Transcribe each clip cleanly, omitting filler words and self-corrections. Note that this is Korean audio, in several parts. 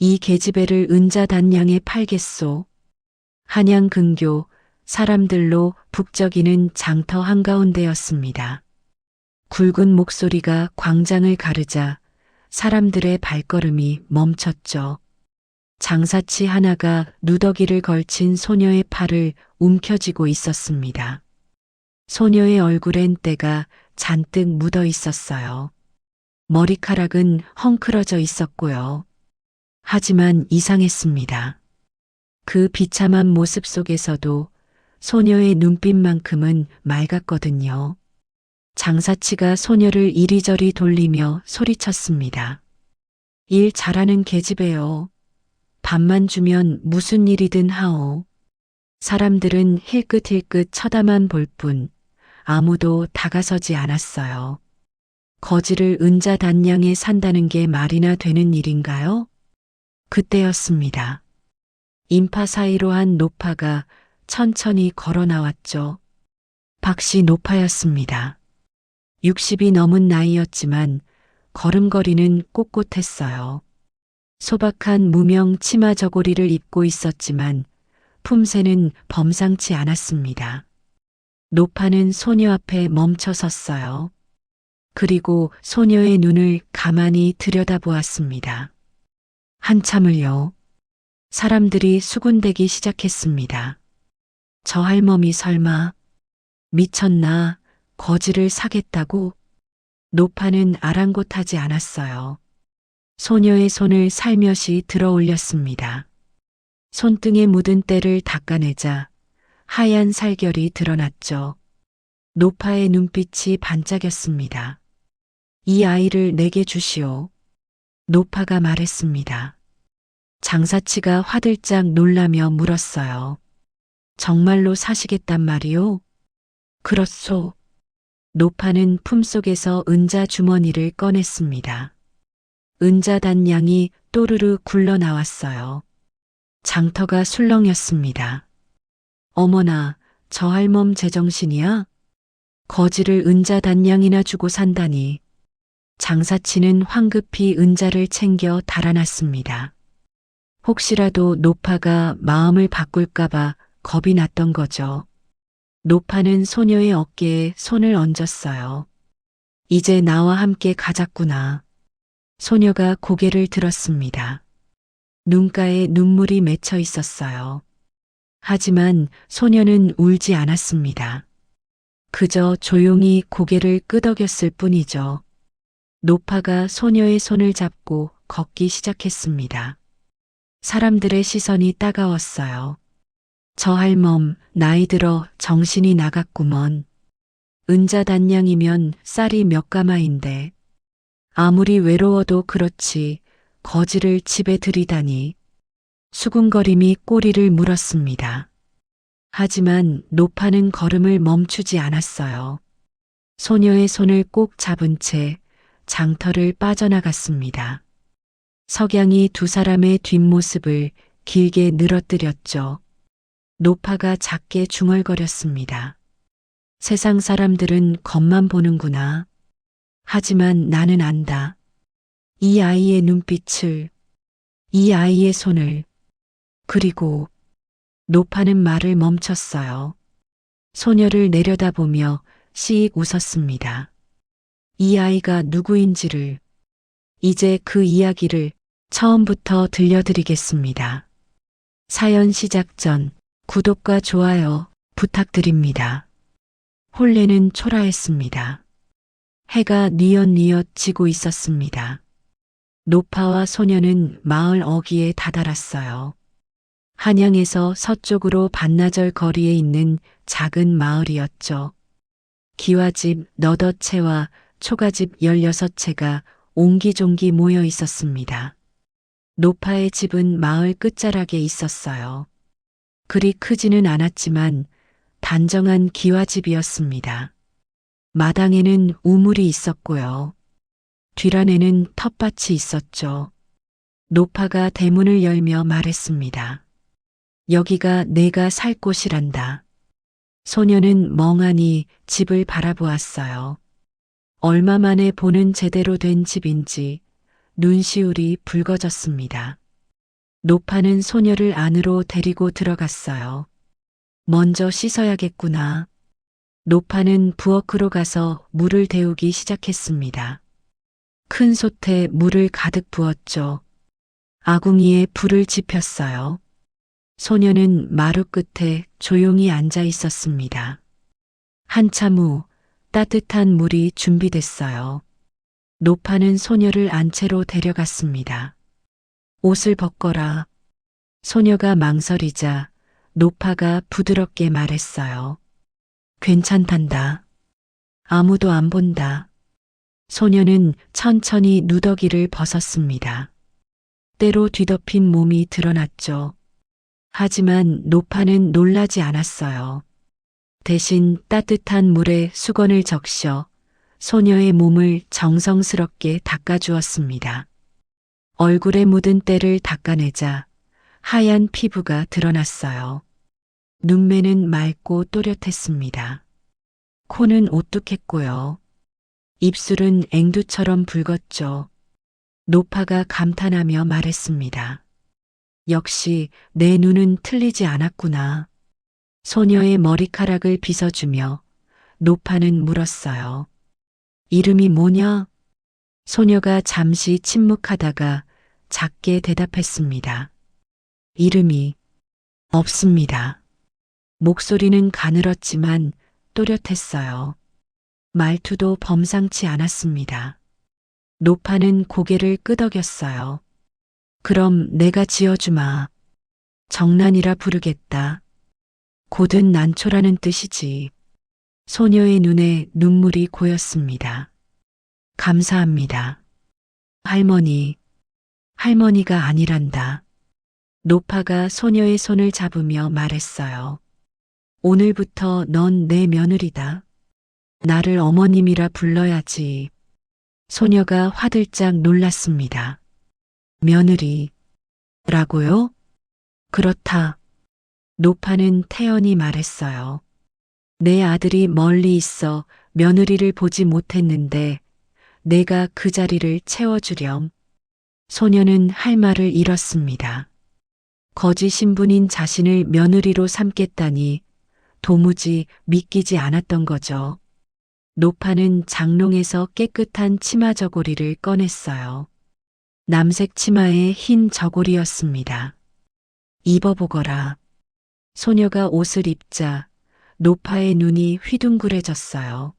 이 계집애를 은자단량에 팔겠소. 한양 근교 사람들로 북적이는 장터 한가운데였습니다. 굵은 목소리가 광장을 가르자 사람들의 발걸음이 멈췄죠. 장사치 하나가 누더기를 걸친 소녀의 팔을 움켜쥐고 있었습니다. 소녀의 얼굴엔 때가 잔뜩 묻어 있었어요. 머리카락은 헝클어져 있었고요. 하지만 이상했습니다. 그 비참한 모습 속에서도 소녀의 눈빛만큼은 맑았거든요. 장사치가 소녀를 이리저리 돌리며 소리쳤습니다. 일 잘하는 계집애요. 밥만 주면 무슨 일이든 하오. 사람들은 힐끗힐끗 쳐다만 볼 뿐 아무도 다가서지 않았어요. 거지를 은자단량에 산다는 게 말이나 되는 일인가요? 그때였습니다. 인파 사이로 한 노파가 천천히 걸어 나왔죠. 박씨 노파였습니다. 60이 넘은 나이였지만 걸음걸이는 꼿꼿했어요. 소박한 무명 치마 저고리를 입고 있었지만 품새는 범상치 않았습니다. 노파는 소녀 앞에 멈춰 섰어요. 그리고 소녀의 눈을 가만히 들여다보았습니다. 한참을요. 사람들이 수군대기 시작했습니다. 저 할멈이 설마 미쳤나 거지를 사겠다고? 노파는 아랑곳하지 않았어요. 소녀의 손을 살며시 들어 올렸습니다. 손등에 묻은 때를 닦아내자 하얀 살결이 드러났죠. 노파의 눈빛이 반짝였습니다. 이 아이를 내게 주시오. 노파가 말했습니다. 장사치가 화들짝 놀라며 물었어요. 정말로 사시겠단 말이오? 그렇소. 노파는 품속에서 은자 주머니를 꺼냈습니다. 은자단량이 또르르 굴러 나왔어요. 장터가 술렁였습니다. 어머나, 저 할멈 제정신이야? 거지를 은자단량이나 주고 산다니. 장사치는 황급히 은자를 챙겨 달아났습니다. 혹시라도 노파가 마음을 바꿀까봐 겁이 났던 거죠. 노파는 소녀의 어깨에 손을 얹었어요. 이제 나와 함께 가자꾸나. 소녀가 고개를 들었습니다. 눈가에 눈물이 맺혀 있었어요. 하지만 소녀는 울지 않았습니다. 그저 조용히 고개를 끄덕였을 뿐이죠. 노파가 소녀의 손을 잡고 걷기 시작했습니다. 사람들의 시선이 따가웠어요. 저 할멈 나이 들어 정신이 나갔구먼. 은자단량이면 쌀이 몇 가마인데 아무리 외로워도 그렇지 거지를 집에 들이다니. 수군거림이 꼬리를 물었습니다. 하지만 노파는 걸음을 멈추지 않았어요. 소녀의 손을 꼭 잡은 채 장터를 빠져나갔습니다. 석양이 두 사람의 뒷모습을 길게 늘어뜨렸죠. 노파가 작게 중얼거렸습니다. 세상 사람들은 겉만 보는구나. 하지만 나는 안다. 이 아이의 눈빛을, 이 아이의 손을, 그리고 노파는 말을 멈췄어요. 소녀를 내려다보며 씩 웃었습니다. 이 아이가 누구인지를, 이제 그 이야기를 처음부터 들려드리겠습니다. 사연 시작 전 구독과 좋아요 부탁드립니다. 혼례는 초라했습니다. 해가 뉘엿뉘엿 지고 있었습니다. 노파와 소녀는 마을 어귀에 다다랐어요. 한양에서 서쪽으로 반나절 거리에 있는 작은 마을이었죠. 기와집 너덧채와 초가집 16채가 옹기종기 모여 있었습니다. 노파의 집은 마을 끝자락에 있었어요. 그리 크지는 않았지만 단정한 기와집이었습니다. 마당에는 우물이 있었고요. 뒷란에는 텃밭이 있었죠. 노파가 대문을 열며 말했습니다. 여기가 내가 살 곳이란다. 소녀는 멍하니 집을 바라보았어요. 얼마 만에 보는 제대로 된 집인지 눈시울이 붉어졌습니다. 노파는 소녀를 안으로 데리고 들어갔어요. 먼저 씻어야겠구나. 노파는 부엌으로 가서 물을 데우기 시작했습니다. 큰 솥에 물을 가득 부었죠. 아궁이에 불을 지폈어요. 소녀는 마루 끝에 조용히 앉아 있었습니다. 한참 후 따뜻한 물이 준비됐어요. 노파는 소녀를 안채로 데려갔습니다. 옷을 벗거라. 소녀가 망설이자 노파가 부드럽게 말했어요. 괜찮단다. 아무도 안 본다. 소녀는 천천히 누더기를 벗었습니다. 때로 뒤덮인 몸이 드러났죠. 하지만 노파는 놀라지 않았어요. 대신 따뜻한 물에 수건을 적셔 소녀의 몸을 정성스럽게 닦아주었습니다. 얼굴에 묻은 때를 닦아내자 하얀 피부가 드러났어요. 눈매는 맑고 또렷했습니다. 코는 오뚝했고요. 입술은 앵두처럼 붉었죠. 노파가 감탄하며 말했습니다. 역시 내 눈은 틀리지 않았구나. 소녀의 머리카락을 빗어주며 노파는 물었어요. 이름이 뭐냐? 소녀가 잠시 침묵하다가 작게 대답했습니다. 이름이 없습니다. 목소리는 가늘었지만 또렷했어요. 말투도 범상치 않았습니다. 노파는 고개를 끄덕였어요. 그럼 내가 지어주마. 정난이라 부르겠다. 곧은 난초라는 뜻이지. 소녀의 눈에 눈물이 고였습니다. 감사합니다. 할머니, 할머니가 아니란다. 노파가 소녀의 손을 잡으며 말했어요. 오늘부터 넌 내 며느리다. 나를 어머님이라 불러야지. 소녀가 화들짝 놀랐습니다. 며느리라고요? 그렇다. 노파는 태연히 말했어요. 내 아들이 멀리 있어 며느리를 보지 못했는데 내가 그 자리를 채워주렴. 소녀는 할 말을 잃었습니다. 거짓 신분인 자신을 며느리로 삼겠다니 도무지 믿기지 않았던 거죠. 노파는 장롱에서 깨끗한 치마 저고리를 꺼냈어요. 남색 치마의 흰 저고리였습니다. 입어보거라. 소녀가 옷을 입자 노파의 눈이 휘둥그레졌어요.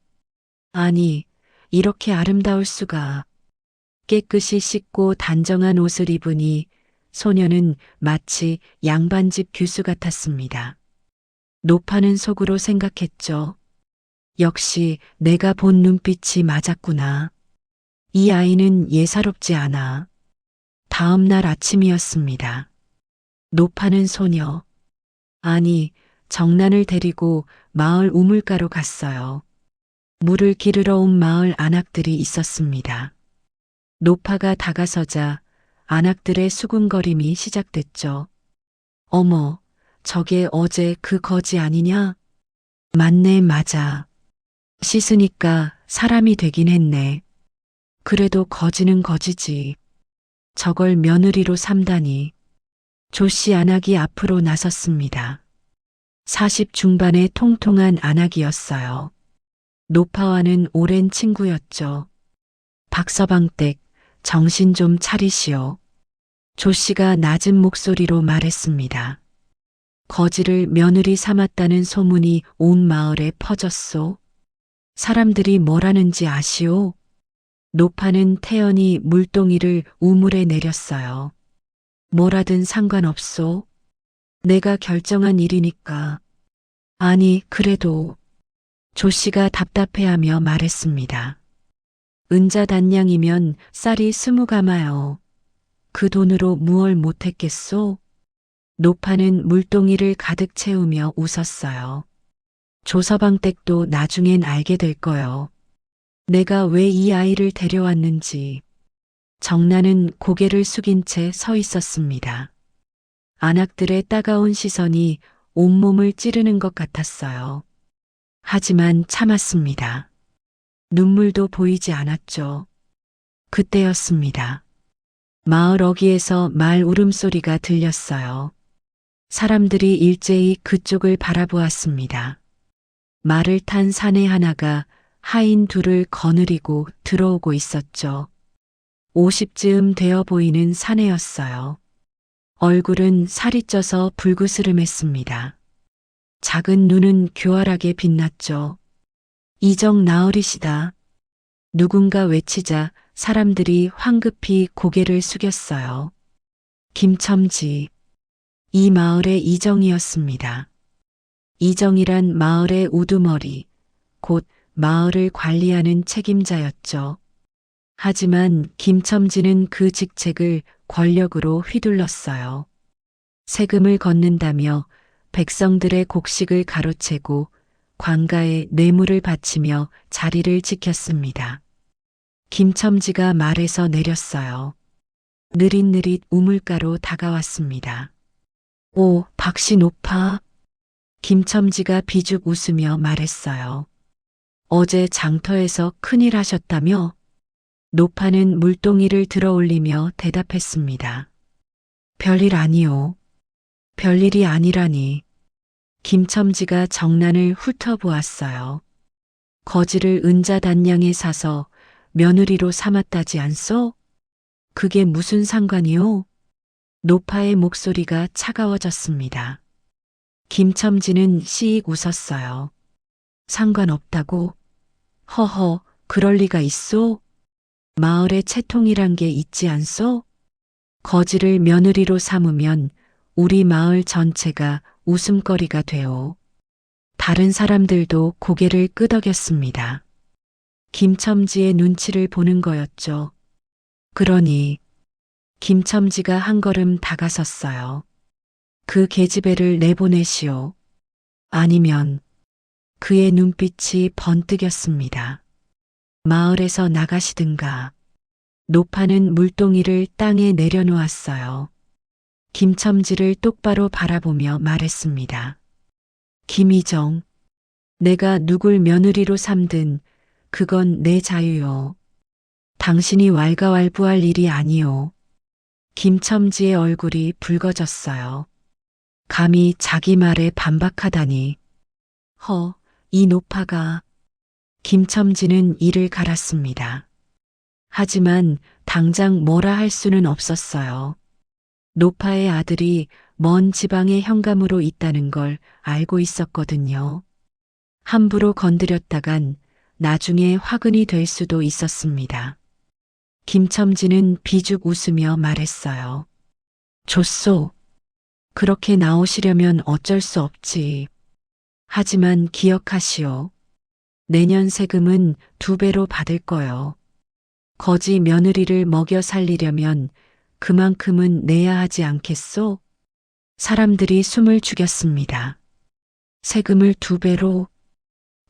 아니, 이렇게 아름다울 수가. 깨끗이 씻고 단정한 옷을 입으니 소녀는 마치 양반집 규수 같았습니다. 노파는 속으로 생각했죠. 역시 내가 본 눈빛이 맞았구나. 이 아이는 예사롭지 않아. 다음 날 아침이었습니다. 노파는 소녀, 아니 정난을 데리고 마을 우물가로 갔어요. 물을 기르러 온 마을 안악들이 있었습니다. 노파가 다가서자 안악들의 수군거림이 시작됐죠. 어머, 저게 어제 그 거지 아니냐? 맞네, 맞아. 씻으니까 사람이 되긴 했네. 그래도 거지는 거지지. 저걸 며느리로 삼다니. 조씨 안악이 앞으로 나섰습니다. 40 중반의 통통한 안악이었어요. 노파와는 오랜 친구였죠. 박서방댁, 정신 좀 차리시오. 조씨가 낮은 목소리로 말했습니다. 거지를 며느리 삼았다는 소문이 온 마을에 퍼졌소. 사람들이 뭐라는지 아시오? 노파는 태연히 물동이를 우물에 내렸어요. 뭐라든 상관없소. 내가 결정한 일이니까. 아니, 그래도. 조씨가 답답해하며 말했습니다. 은자단량이면 쌀이 20가마요. 그 돈으로 무얼 못했겠소? 노파는 물동이를 가득 채우며 웃었어요. 조서방 댁도 나중엔 알게 될 거요. 내가 왜 이 아이를 데려왔는지. 정난은 고개를 숙인 채 서 있었습니다. 안악들의 따가운 시선이 온몸을 찌르는 것 같았어요. 하지만 참았습니다. 눈물도 보이지 않았죠. 그때였습니다. 마을 어귀에서 말 울음소리가 들렸어요. 사람들이 일제히 그쪽을 바라보았습니다. 말을 탄 사내 하나가 하인 둘을 거느리고 들어오고 있었죠. 50쯤 되어 보이는 사내였어요. 얼굴은 살이 쪄서 불그스름했습니다. 작은 눈은 교활하게 빛났죠. 이정 나으리시다. 누군가 외치자 사람들이 황급히 고개를 숙였어요. 김첨지. 이 마을의 이정이었습니다. 이정이란 마을의 우두머리, 곧 마을을 관리하는 책임자였죠. 하지만 김첨지는 그 직책을 권력으로 휘둘렀어요. 세금을 걷는다며 백성들의 곡식을 가로채고 관가에 뇌물을 바치며 자리를 지켰습니다. 김첨지가 말에서 내렸어요. 느릿느릿 우물가로 다가왔습니다. 오, 박씨 높아. 김첨지가 비죽 웃으며 말했어요. 어제 장터에서 큰일 하셨다며? 노파는 물동이를 들어 올리며 대답했습니다. 별일 아니오. 별일이 아니라니. 김첨지가 정난을 훑어보았어요. 거지를 은자단량에 사서 며느리로 삼았다지 않소? 그게 무슨 상관이오? 노파의 목소리가 차가워졌습니다. 김첨지는 씩 웃었어요. 상관없다고? 허허, 그럴 리가 있소? 마을에 채통이란 게 있지 않소? 거지를 며느리로 삼으면 우리 마을 전체가 웃음거리가 되오. 다른 사람들도 고개를 끄덕였습니다. 김첨지의 눈치를 보는 거였죠. 그러니 김첨지가 한 걸음 다가섰어요. 그 계집애를 내보내시오. 아니면 그의 눈빛이 번뜩였습니다. 마을에서 나가시든가. 노파는 물동이를 땅에 내려놓았어요. 김첨지를 똑바로 바라보며 말했습니다. 김이정, 내가 누굴 며느리로 삼든 그건 내 자유요. 당신이 왈가왈부할 일이 아니오. 김첨지의 얼굴이 붉어졌어요. 감히 자기 말에 반박하다니. 이 노파가. 김첨지는 이를 갈았습니다. 하지만 당장 뭐라 할 수는 없었어요. 노파의 아들이 먼 지방의 현감으로 있다는 걸 알고 있었거든요. 함부로 건드렸다간 나중에 화근이 될 수도 있었습니다. 김첨지는 비죽 웃으며 말했어요. 좋소. 그렇게 나오시려면 어쩔 수 없지. 하지만 기억하시오. 내년 세금은 2배로 받을 거요. 거지 며느리를 먹여 살리려면 그만큼은 내야 하지 않겠소? 사람들이 숨을 죽였습니다. 세금을 2배로?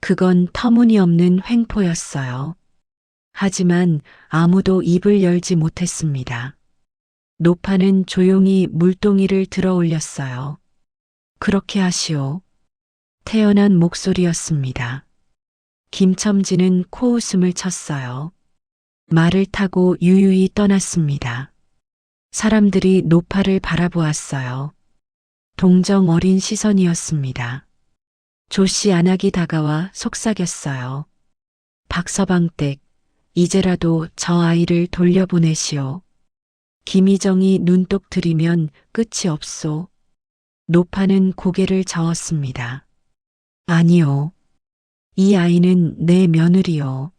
그건 터무니없는 횡포였어요. 하지만 아무도 입을 열지 못했습니다. 노파는 조용히 물동이를 들어 올렸어요. 그렇게 하시오. 태연한 목소리였습니다. 김첨지는 코웃음을 쳤어요. 말을 타고 유유히 떠났습니다. 사람들이 노파를 바라보았어요. 동정 어린 시선이었습니다. 조씨 안악이 다가와 속삭였어요. 박서방댁, 이제라도 저 아이를 돌려보내시오. 김희정이 눈독 들이면 끝이 없소. 노파는 고개를 저었습니다. 아니요. 이 아이는 내 며느리요.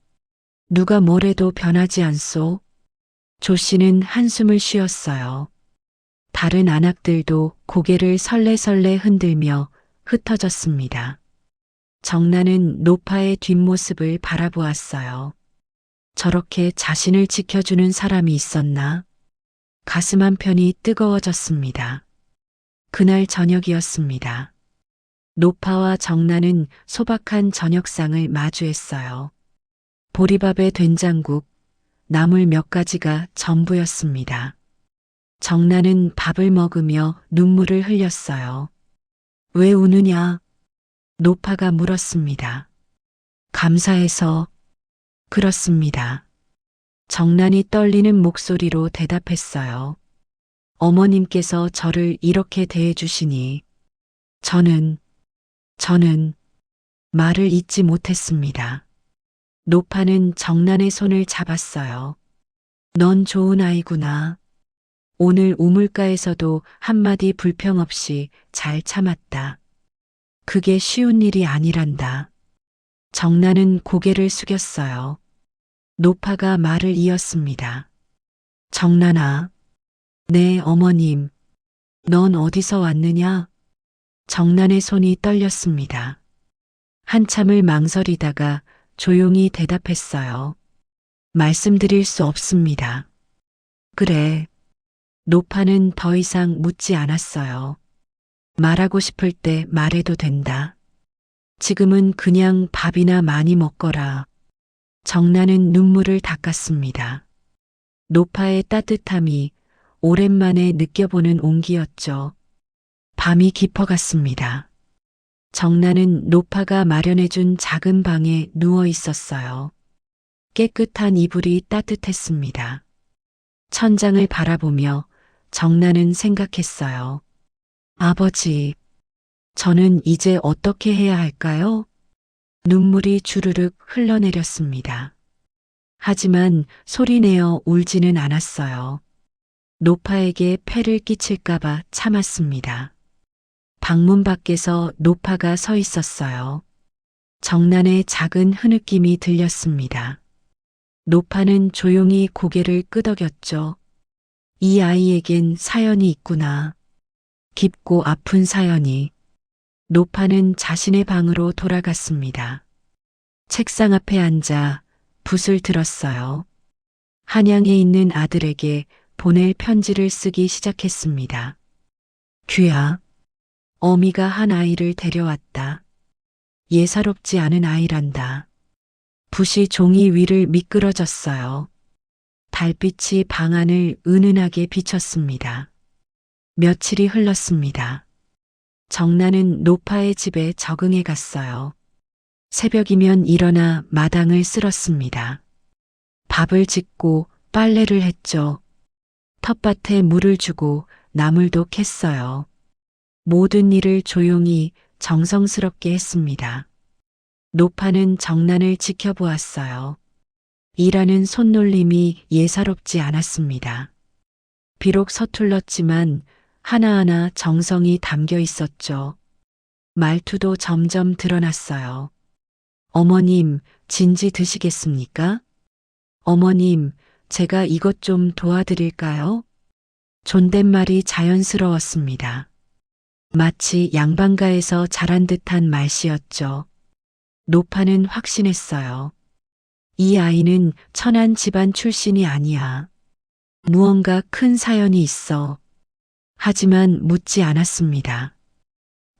누가 뭐래도 변하지 않소. 조 씨는 한숨을 쉬었어요. 다른 안악들도 고개를 설레설레 흔들며 흩어졌습니다. 정나는 노파의 뒷모습을 바라보았어요. 저렇게 자신을 지켜주는 사람이 있었나? 가슴 한편이 뜨거워졌습니다. 그날 저녁이었습니다. 노파와 정나는 소박한 저녁상을 마주했어요. 보리밥에 된장국, 나물 몇 가지가 전부였습니다. 정나는 밥을 먹으며 눈물을 흘렸어요. 왜 우느냐? 노파가 물었습니다. 감사해서. 그렇습니다. 정난이 떨리는 목소리로 대답했어요. 어머님께서 저를 이렇게 대해주시니 저는 말을 잇지 못했습니다. 노파는 정난의 손을 잡았어요. 넌 좋은 아이구나. 오늘 우물가에서도 한마디 불평 없이 잘 참았다. 그게 쉬운 일이 아니란다. 정난은 고개를 숙였어요. 노파가 말을 이었습니다. 정난아, 네 어머님, 넌 어디서 왔느냐? 정난의 손이 떨렸습니다. 한참을 망설이다가 조용히 대답했어요. 말씀드릴 수 없습니다. 그래. 노파는 더 이상 묻지 않았어요. 말하고 싶을 때 말해도 된다. 지금은 그냥 밥이나 많이 먹거라. 정난은 눈물을 닦았습니다. 노파의 따뜻함이 오랜만에 느껴보는 온기였죠. 밤이 깊어갔습니다. 정난은 노파가 마련해준 작은 방에 누워 있었어요. 깨끗한 이불이 따뜻했습니다. 천장을 바라보며 정난은 생각했어요. 아버지, 저는 이제 어떻게 해야 할까요? 눈물이 주르륵 흘러내렸습니다. 하지만 소리내어 울지는 않았어요. 노파에게 폐를 끼칠까봐 참았습니다. 방문 밖에서 노파가 서 있었어요. 정난의 작은 흐느낌이 들렸습니다. 노파는 조용히 고개를 끄덕였죠. 이 아이에겐 사연이 있구나. 깊고 아픈 사연이. 노파는 자신의 방으로 돌아갔습니다. 책상 앞에 앉아 붓을 들었어요. 한양에 있는 아들에게 보낼 편지를 쓰기 시작했습니다. 귀야, 어미가 한 아이를 데려왔다. 예사롭지 않은 아이란다. 붓이 종이 위를 미끄러졌어요. 달빛이 방 안을 은은하게 비쳤습니다. 며칠이 흘렀습니다. 정난은 노파의 집에 적응해 갔어요. 새벽이면 일어나 마당을 쓸었습니다. 밥을 짓고 빨래를 했죠. 텃밭에 물을 주고 나물도 캤어요. 모든 일을 조용히 정성스럽게 했습니다. 노파는 정난을 지켜보았어요. 일하는 손놀림이 예사롭지 않았습니다. 비록 서툴렀지만 하나하나 정성이 담겨 있었죠. 말투도 점점 드러났어요. 어머님, 진지 드시겠습니까? 어머님, 제가 이것 좀 도와드릴까요? 존댓말이 자연스러웠습니다. 마치 양반가에서 자란 듯한 말씨였죠. 노파는 확신했어요. 이 아이는 천한 집안 출신이 아니야. 무언가 큰 사연이 있어. 하지만 묻지 않았습니다.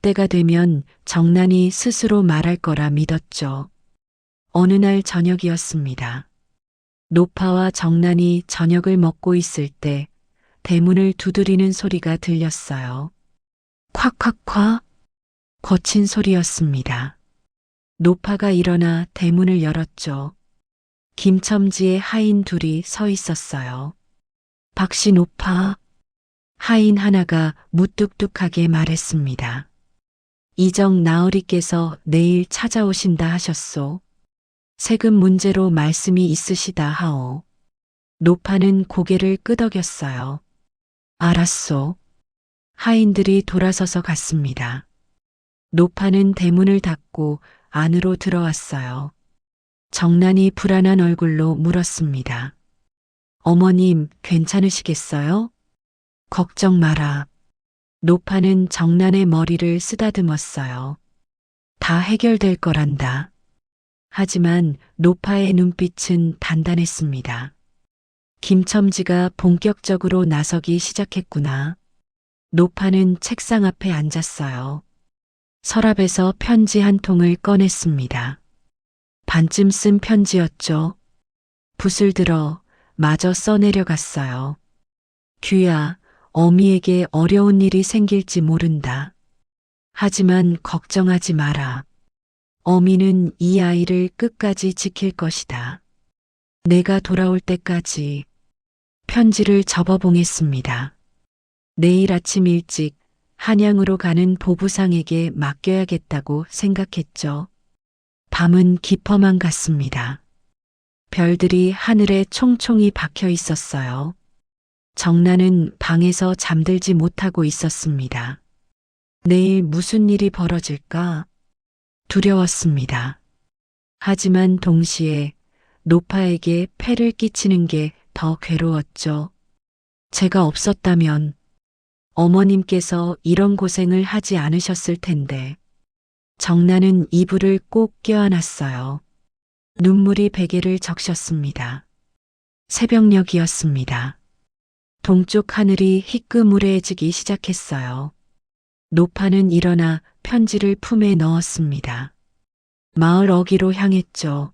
때가 되면 정난이 스스로 말할 거라 믿었죠. 어느 날 저녁이었습니다. 노파와 정난이 저녁을 먹고 있을 때 대문을 두드리는 소리가 들렸어요. 콱콱콱. 거친 소리였습니다. 노파가 일어나 대문을 열었죠. 김첨지의 하인 둘이 서 있었어요. 박씨 노파. 하인 하나가 무뚝뚝하게 말했습니다. 이정 나으리께서 내일 찾아오신다 하셨소. 세금 문제로 말씀이 있으시다 하오. 노파는 고개를 끄덕였어요. 알았소. 하인들이 돌아서서 갔습니다. 노파는 대문을 닫고 안으로 들어왔어요. 정난이 불안한 얼굴로 물었습니다. 어머님, 괜찮으시겠어요? 걱정 마라. 노파는 정난의 머리를 쓰다듬었어요. 다 해결될 거란다. 하지만 노파의 눈빛은 단단했습니다. 김첨지가 본격적으로 나서기 시작했구나. 노파는 책상 앞에 앉았어요. 서랍에서 편지 한 통을 꺼냈습니다. 반쯤 쓴 편지였죠. 붓을 들어 마저 써내려갔어요. 귀야, 어미에게 어려운 일이 생길지 모른다. 하지만 걱정하지 마라. 어미는 이 아이를 끝까지 지킬 것이다. 내가 돌아올 때까지 편지를 접어봉했습니다. 내일 아침 일찍 한양으로 가는 보부상에게 맡겨야겠다고 생각했죠. 밤은 깊어만 갔습니다. 별들이 하늘에 총총히 박혀 있었어요. 정나는 방에서 잠들지 못하고 있었습니다. 내일 무슨 일이 벌어질까 두려웠습니다. 하지만 동시에 노파에게 폐를 끼치는 게 더 괴로웠죠. 제가 없었다면 어머님께서 이런 고생을 하지 않으셨을 텐데. 정나는 이불을 꼭 껴안았어요. 눈물이 베개를 적셨습니다. 새벽녘이었습니다. 동쪽 하늘이 희끄무레해지기 시작했어요. 노파는 일어나 편지를 품에 넣었습니다. 마을 어귀로 향했죠.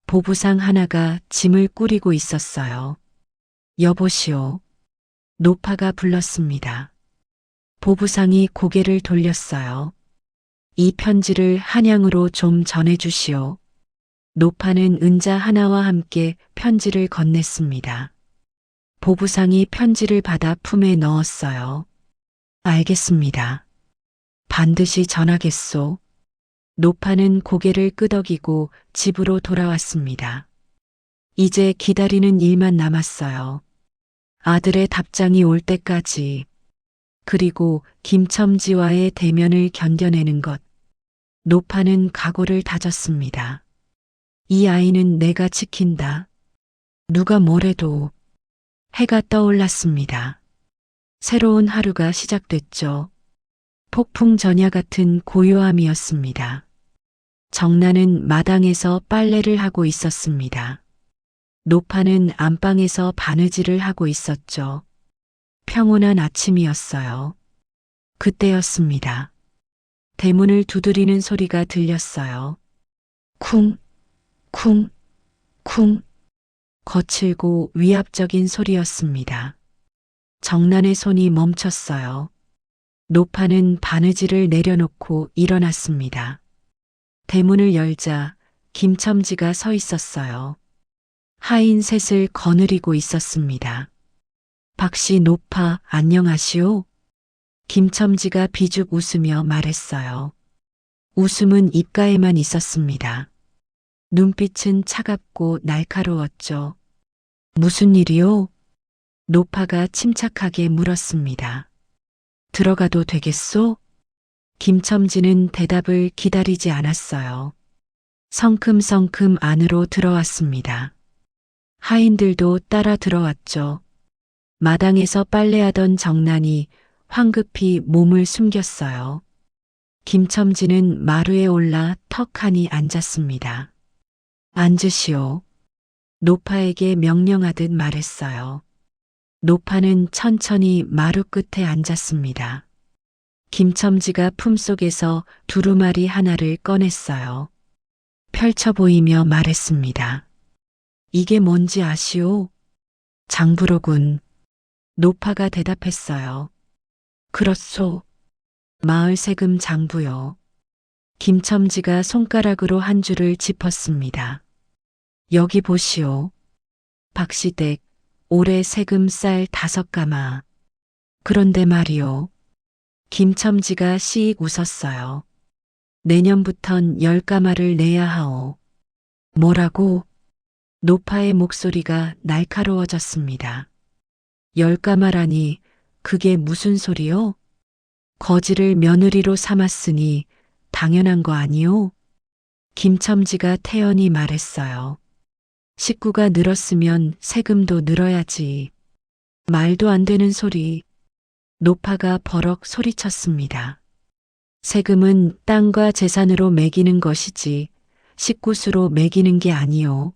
보부상 하나가 짐을 꾸리고 있었어요. 여보시오. 노파가 불렀습니다. 보부상이 고개를 돌렸어요. 이 편지를 한양으로 좀 전해주시오. 노파는 은자 하나와 함께 편지를 건넸습니다. 보부상이 편지를 받아 품에 넣었어요. 알겠습니다. 반드시 전하겠소. 노파는 고개를 끄덕이고 집으로 돌아왔습니다. 이제 기다리는 일만 남았어요. 아들의 답장이 올 때까지, 그리고 김첨지와의 대면을 견뎌내는 것. 노파는 각오를 다졌습니다. 이 아이는 내가 지킨다. 누가 뭐래도. 해가 떠올랐습니다. 새로운 하루가 시작됐죠. 폭풍 전야 같은 고요함이었습니다. 정나는 마당에서 빨래를 하고 있었습니다. 노파는 안방에서 바느질을 하고 있었죠. 평온한 아침이었어요. 그때였습니다. 대문을 두드리는 소리가 들렸어요. 쿵, 쿵, 쿵. 거칠고 위압적인 소리였습니다. 정난의 손이 멈췄어요. 노파는 바느질을 내려놓고 일어났습니다. 대문을 열자 김첨지가 서 있었어요. 하인 셋을 거느리고 있었습니다. 박씨 노파 안녕하시오. 김첨지가 비죽 웃으며 말했어요. 웃음은 입가에만 있었습니다. 눈빛은 차갑고 날카로웠죠. 무슨 일이요? 노파가 침착하게 물었습니다. 들어가도 되겠소? 김첨지는 대답을 기다리지 않았어요. 성큼성큼 안으로 들어왔습니다. 하인들도 따라 들어왔죠. 마당에서 빨래하던 정난이 황급히 몸을 숨겼어요. 김첨지는 마루에 올라 턱하니 앉았습니다. 앉으시오. 노파에게 명령하듯 말했어요. 노파는 천천히 마루 끝에 앉았습니다. 김첨지가 품속에서 두루마리 하나를 꺼냈어요. 펼쳐 보이며 말했습니다. 이게 뭔지 아시오? 장부로군. 노파가 대답했어요. 그렇소. 마을 세금 장부요. 김첨지가 손가락으로 한 줄을 짚었습니다. 여기 보시오. 박시댁, 올해 세금 쌀 5가마. 그런데 말이오. 김첨지가 씩 웃었어요. 내년부턴 10가마를 내야 하오. 뭐라고? 노파의 목소리가 날카로워졌습니다. 10가마라니 그게 무슨 소리요? 거지를 며느리로 삼았으니 당연한 거 아니오? 김첨지가 태연히 말했어요. 식구가 늘었으면 세금도 늘어야지. 말도 안 되는 소리. 노파가 버럭 소리쳤습니다. 세금은 땅과 재산으로 매기는 것이지 식구수로 매기는 게 아니오.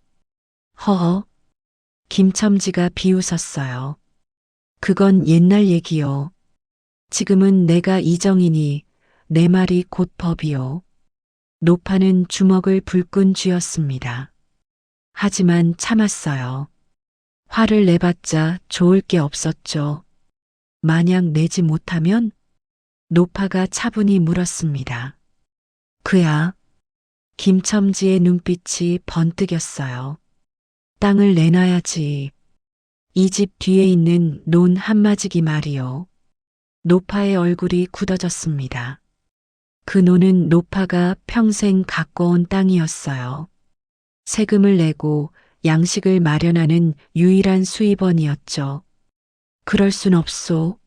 허허. 김첨지가 비웃었어요. 그건 옛날 얘기요. 지금은 내가 이정이니 내 말이 곧 법이요. 노파는 주먹을 불끈 쥐었습니다. 하지만 참았어요. 화를 내봤자 좋을 게 없었죠. 만약 내지 못하면? 노파가 차분히 물었습니다. 그야. 김첨지의 눈빛이 번뜩였어요. 땅을 내놔야지. 이 집 뒤에 있는 논 한마지기 말이요. 노파의 얼굴이 굳어졌습니다. 그 논은 노파가 평생 가꿔온 땅이었어요. 세금을 내고 양식을 마련하는 유일한 수입원이었죠. 그럴 순 없소.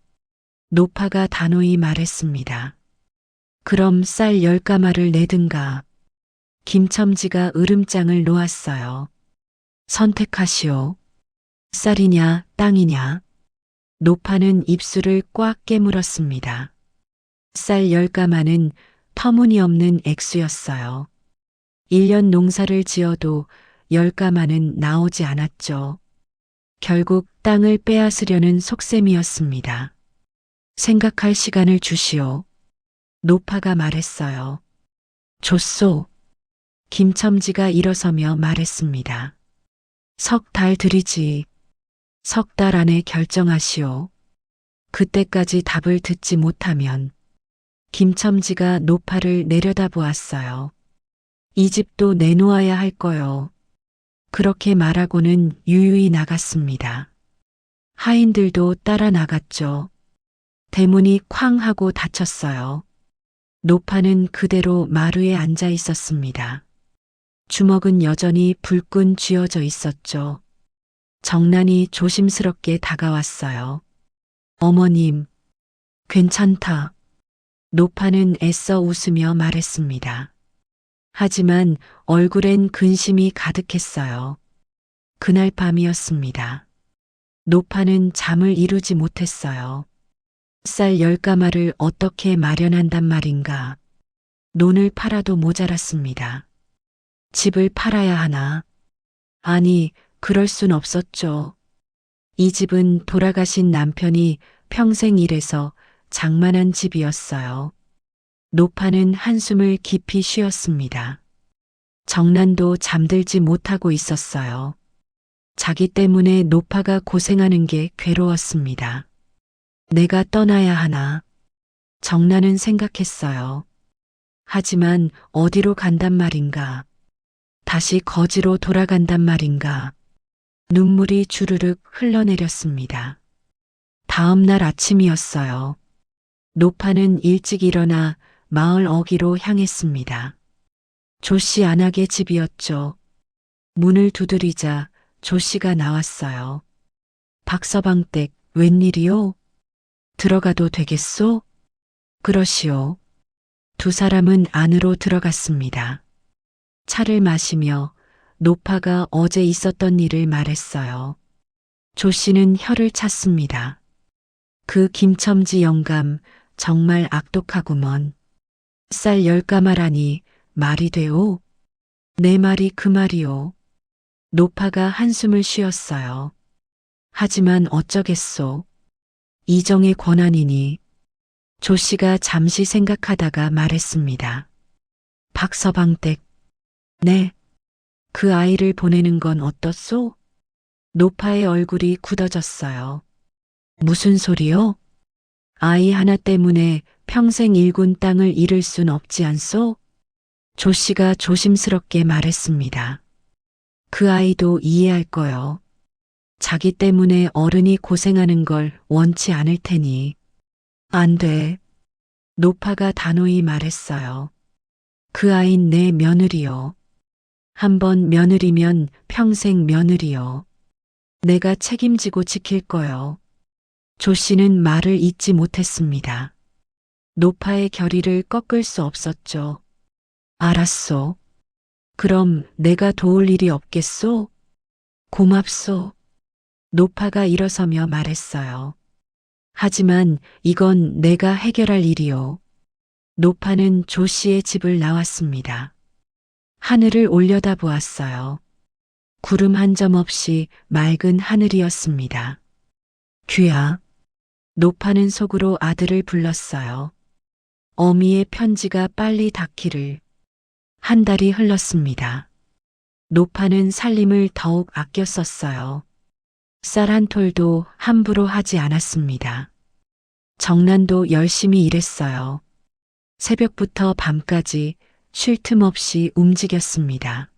노파가 단호히 말했습니다. 그럼 쌀 10가마를 내든가. 김첨지가 으름장을 놓았어요. 선택하시오. 쌀이냐 땅이냐. 노파는 입술을 꽉 깨물었습니다. 쌀 10가마는 터무니없는 액수였어요. 1년 농사를 지어도 10가마는 나오지 않았죠. 결국 땅을 빼앗으려는 속셈이었습니다. 생각할 시간을 주시오. 노파가 말했어요. 줬소. 김첨지가 일어서며 말했습니다. 3달 들이지. 3달 안에 결정하시오. 그때까지 답을 듣지 못하면 김첨지가 노파를 내려다보았어요. 이 집도 내놓아야 할 거요. 그렇게 말하고는 유유히 나갔습니다. 하인들도 따라 나갔죠. 대문이 쾅 하고 닫혔어요. 노파는 그대로 마루에 앉아 있었습니다. 주먹은 여전히 불끈 쥐어져 있었죠. 정난이 조심스럽게 다가왔어요. 어머님, 괜찮다. 노파는 애써 웃으며 말했습니다. 하지만 얼굴엔 근심이 가득했어요. 그날 밤이었습니다. 노파는 잠을 이루지 못했어요. 쌀 10가마를 어떻게 마련한단 말인가. 논을 팔아도 모자랐습니다. 집을 팔아야 하나? 아니, 그럴 순 없었죠. 이 집은 돌아가신 남편이 평생 일해서 장만한 집이었어요. 노파는 한숨을 깊이 쉬었습니다. 정난도 잠들지 못하고 있었어요. 자기 때문에 노파가 고생하는 게 괴로웠습니다. 내가 떠나야 하나? 정난은 생각했어요. 하지만 어디로 간단 말인가? 다시 거지로 돌아간단 말인가? 눈물이 주르륵 흘러내렸습니다. 다음 날 아침이었어요. 노파는 일찍 일어나 마을 어귀로 향했습니다. 조씨 안악의 집이었죠. 문을 두드리자 조씨가 나왔어요. 박서방댁 웬일이요? 들어가도 되겠소? 그러시오. 두 사람은 안으로 들어갔습니다. 차를 마시며 노파가 어제 있었던 일을 말했어요. 조씨는 혀를 찼습니다. 그 김첨지 영감 정말 악독하구먼. 쌀 10가마라니 말이 되오? 내 말이 그 말이오. 노파가 한숨을 쉬었어요. 하지만 어쩌겠소. 이정의 권한이니. 조씨가 잠시 생각하다가 말했습니다. 박서방댁. 네. 그 아이를 보내는 건 어떻소? 노파의 얼굴이 굳어졌어요. 무슨 소리요? 아이 하나 때문에 평생 일군 땅을 잃을 순 없지 않소? 조씨가 조심스럽게 말했습니다. 그 아이도 이해할 거요. 자기 때문에 어른이 고생하는 걸 원치 않을 테니. 안 돼. 노파가 단호히 말했어요. 그 아인 내 며느리요. 한번 며느리면 평생 며느리요. 내가 책임지고 지킬 거요. 조씨는 말을 잇지 못했습니다. 노파의 결의를 꺾을 수 없었죠. 알았소. 그럼 내가 도울 일이 없겠소? 고맙소. 노파가 일어서며 말했어요. 하지만 이건 내가 해결할 일이요. 노파는 조씨의 집을 나왔습니다. 하늘을 올려다보았어요. 구름 한 점 없이 맑은 하늘이었습니다. 귀야. 노파는 속으로 아들을 불렀어요. 어미의 편지가 빨리 닿기를. 한 달이 흘렀습니다. 노파는 살림을 더욱 아껴 썼어요. 쌀 한 톨도 함부로 하지 않았습니다. 정난도 열심히 일했어요. 새벽부터 밤까지 쉴 틈 없이 움직였습니다.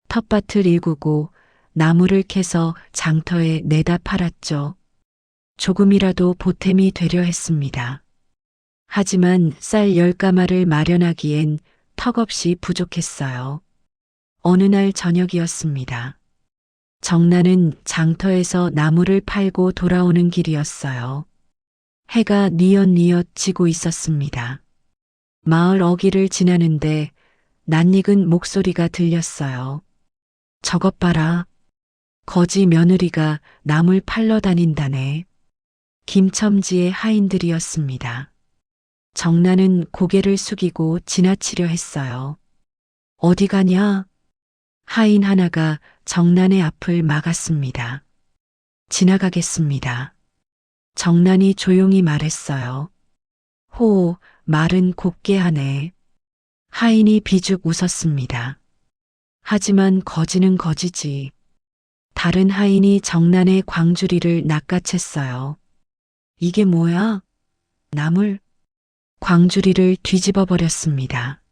텃밭을 일구고 나무를 캐서 장터에 내다 팔았죠. 조금이라도 보탬이 되려 했습니다. 하지만 쌀 10가마를 마련하기엔 턱없이 부족했어요. 어느 날 저녁이었습니다. 정나는 장터에서 나무를 팔고 돌아오는 길이었어요. 해가 뉘엿뉘엿 지고 있었습니다. 마을 어귀를 지나는데 낯익은 목소리가 들렸어요. 저것 봐라. 거지 며느리가 나물 팔러 다닌다네. 김첨지의 하인들이었습니다. 정나는 고개를 숙이고 지나치려 했어요. 어디 가냐? 하인 하나가 정난의 앞을 막았습니다. 지나가겠습니다. 정난이 조용히 말했어요. 호, 말은 곱게 하네. 하인이 비죽 웃었습니다. 하지만 거지는 거지지. 다른 하인이 정난의 광주리를 낚아챘어요. 이게 뭐야? 나물? 광주리를 뒤집어 버렸습니다.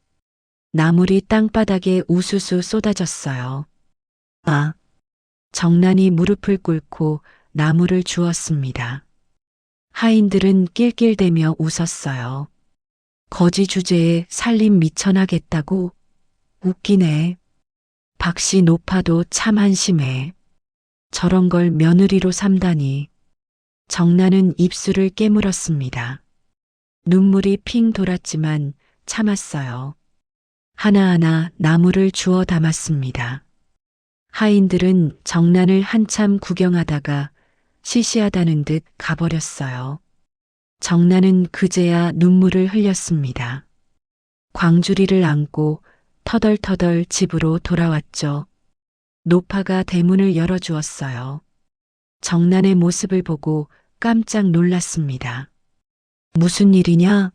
나물이 땅바닥에 우수수 쏟아졌어요. 아! 정난이 무릎을 꿇고 나물을 주었습니다. 하인들은 낄낄대며 웃었어요. 거지 주제에 살림 미천하겠다고? 웃기네. 박씨 노파도 참 한심해. 저런 걸 며느리로 삼다니. 정난은 입술을 깨물었습니다. 눈물이 핑 돌았지만 참았어요. 하나하나 나무를 주워 담았습니다. 하인들은 정난을 한참 구경하다가 시시하다는 듯 가버렸어요. 정난은 그제야 눈물을 흘렸습니다. 광주리를 안고 터덜터덜 집으로 돌아왔죠. 노파가 대문을 열어주었어요. 정난의 모습을 보고 깜짝 놀랐습니다. 무슨 일이냐?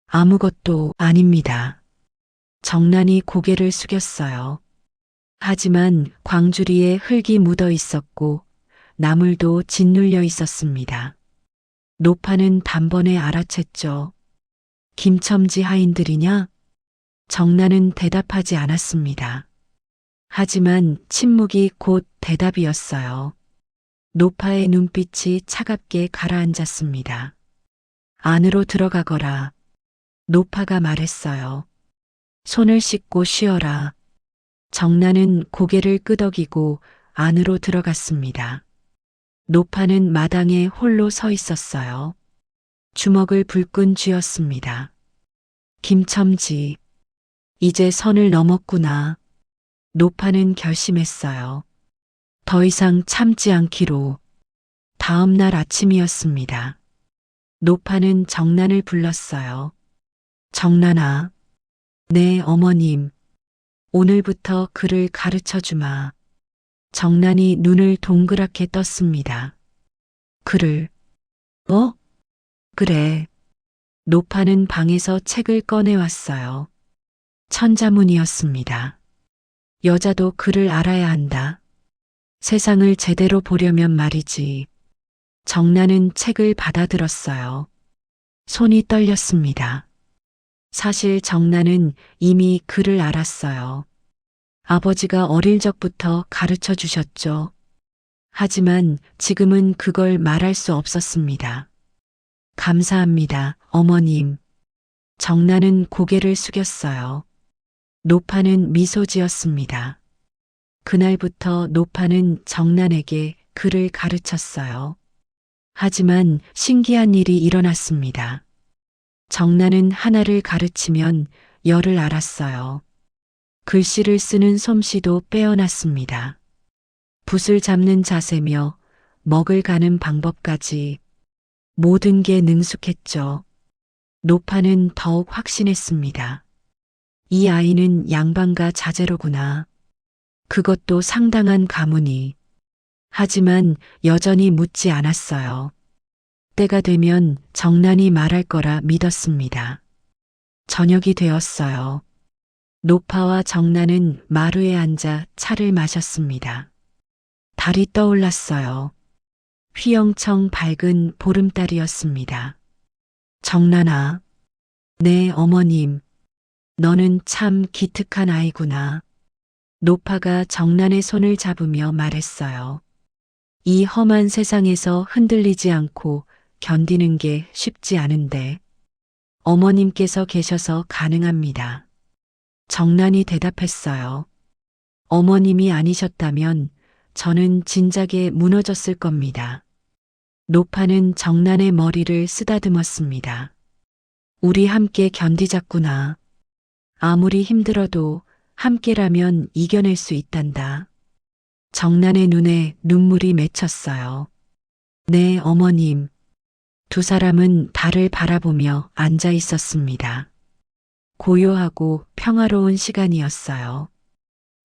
아무것도 아닙니다. 정난이 고개를 숙였어요. 하지만 광주리에 흙이 묻어 있었고 나물도 짓눌려 있었습니다. 노파는 단번에 알아챘죠. 김첨지 하인들이냐? 정난은 대답하지 않았습니다. 하지만 침묵이 곧 대답이었어요. 노파의 눈빛이 차갑게 가라앉았습니다. 안으로 들어가거라. 노파가 말했어요. 손을 씻고 쉬어라. 정난은 고개를 끄덕이고 안으로 들어갔습니다. 노파는 마당에 홀로 서 있었어요. 주먹을 불끈 쥐었습니다. 김첨지, 이제 선을 넘었구나. 노파는 결심했어요. 더 이상 참지 않기로. 다음 날 아침이었습니다. 노파는 정난을 불렀어요. 정난아, 네 어머님, 오늘부터 글을 가르쳐 주마. 정난이 눈을 동그랗게 떴습니다. 글을? 그래. 노파는 방에서 책을 꺼내왔어요. 천자문이었습니다. 여자도 글을 알아야 한다. 세상을 제대로 보려면 말이지. 정난은 책을 받아들었어요. 손이 떨렸습니다. 사실 정난은 이미 글을 알았어요. 아버지가 어릴 적부터 가르쳐 주셨죠. 하지만 지금은 그걸 말할 수 없었습니다. 감사합니다, 어머님. 정난은 고개를 숙였어요. 노파는 미소 지었습니다. 그날부터 노파는 정난에게 글을 가르쳤어요. 하지만 신기한 일이 일어났습니다. 정난은 하나를 가르치면 열을 알았어요. 글씨를 쓰는 솜씨도 빼어났습니다. 붓을 잡는 자세며 먹을 가는 방법까지 모든 게 능숙했죠. 노파는 더욱 확신했습니다. 이 아이는 양반가 자제로구나. 그것도 상당한 가문이. 하지만 여전히 묻지 않았어요. 때가 되면 정난이 말할 거라 믿었습니다. 저녁이 되었어요. 노파와 정난은 마루에 앉아 차를 마셨습니다. 달이 떠올랐어요. 휘영청 밝은 보름달이었습니다. 정난아, 네 어머님, 너는 참 기특한 아이구나. 노파가 정란의 손을 잡으며 말했어요. 이 험한 세상에서 흔들리지 않고 견디는 게 쉽지 않은데 어머님께서 계셔서 가능합니다. 정란이 대답했어요. 어머님이 아니셨다면 저는 진작에 무너졌을 겁니다. 노파는 정란의 머리를 쓰다듬었습니다. 우리 함께 견디자꾸나. 아무리 힘들어도 함께라면 이겨낼 수 있단다. 정란의 눈에 눈물이 맺혔어요. 네, 어머님. 두 사람은 달을 바라보며 앉아 있었습니다. 고요하고 평화로운 시간이었어요.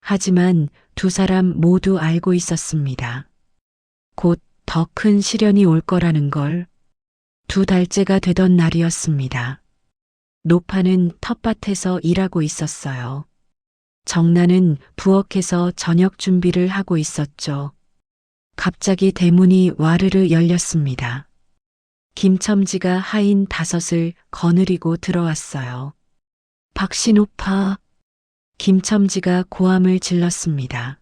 하지만 두 사람 모두 알고 있었습니다. 곧 더 큰 시련이 올 거라는 걸. 두 달째가 되던 날이었습니다. 노파는 텃밭에서 일하고 있었어요. 정란은 부엌에서 저녁 준비를 하고 있었죠. 갑자기 대문이 와르르 열렸습니다. 김첨지가 하인 5을 거느리고 들어왔어요. 박씨노파. 김첨지가 고함을 질렀습니다.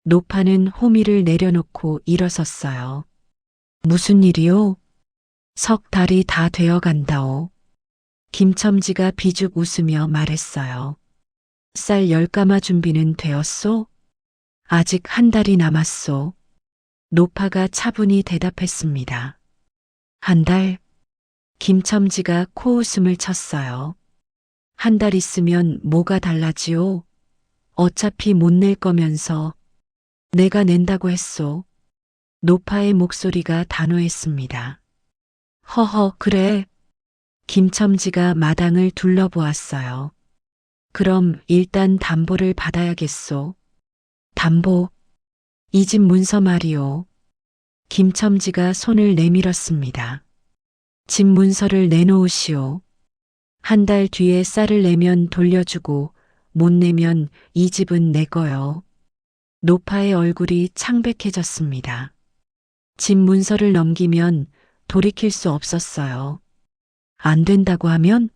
노파는 호미를 내려놓고 일어섰어요. 무슨 일이요? 석 달이 다 되어 간다오. 김첨지가 비죽 웃으며 말했어요. 쌀 10가마 준비는 되었소? 아직 한 달이 남았소. 노파가 차분히 대답했습니다. 한 달? 김첨지가 코웃음을 쳤어요. 한 달 있으면 뭐가 달라지오? 어차피 못 낼 거면서. 내가 낸다고 했소. 노파의 목소리가 단호했습니다. 허허, 그래. 김첨지가 마당을 둘러보았어요. 그럼 일단 담보를 받아야겠소. 담보? 이 집 문서 말이오. 김첨지가 손을 내밀었습니다. 집 문서를 내놓으시오. 한 달 뒤에 쌀을 내면 돌려주고 못 내면 이 집은 내 거요. 노파의 얼굴이 창백해졌습니다. 집 문서를 넘기면 돌이킬 수 없었어요. 안 된다고 하면?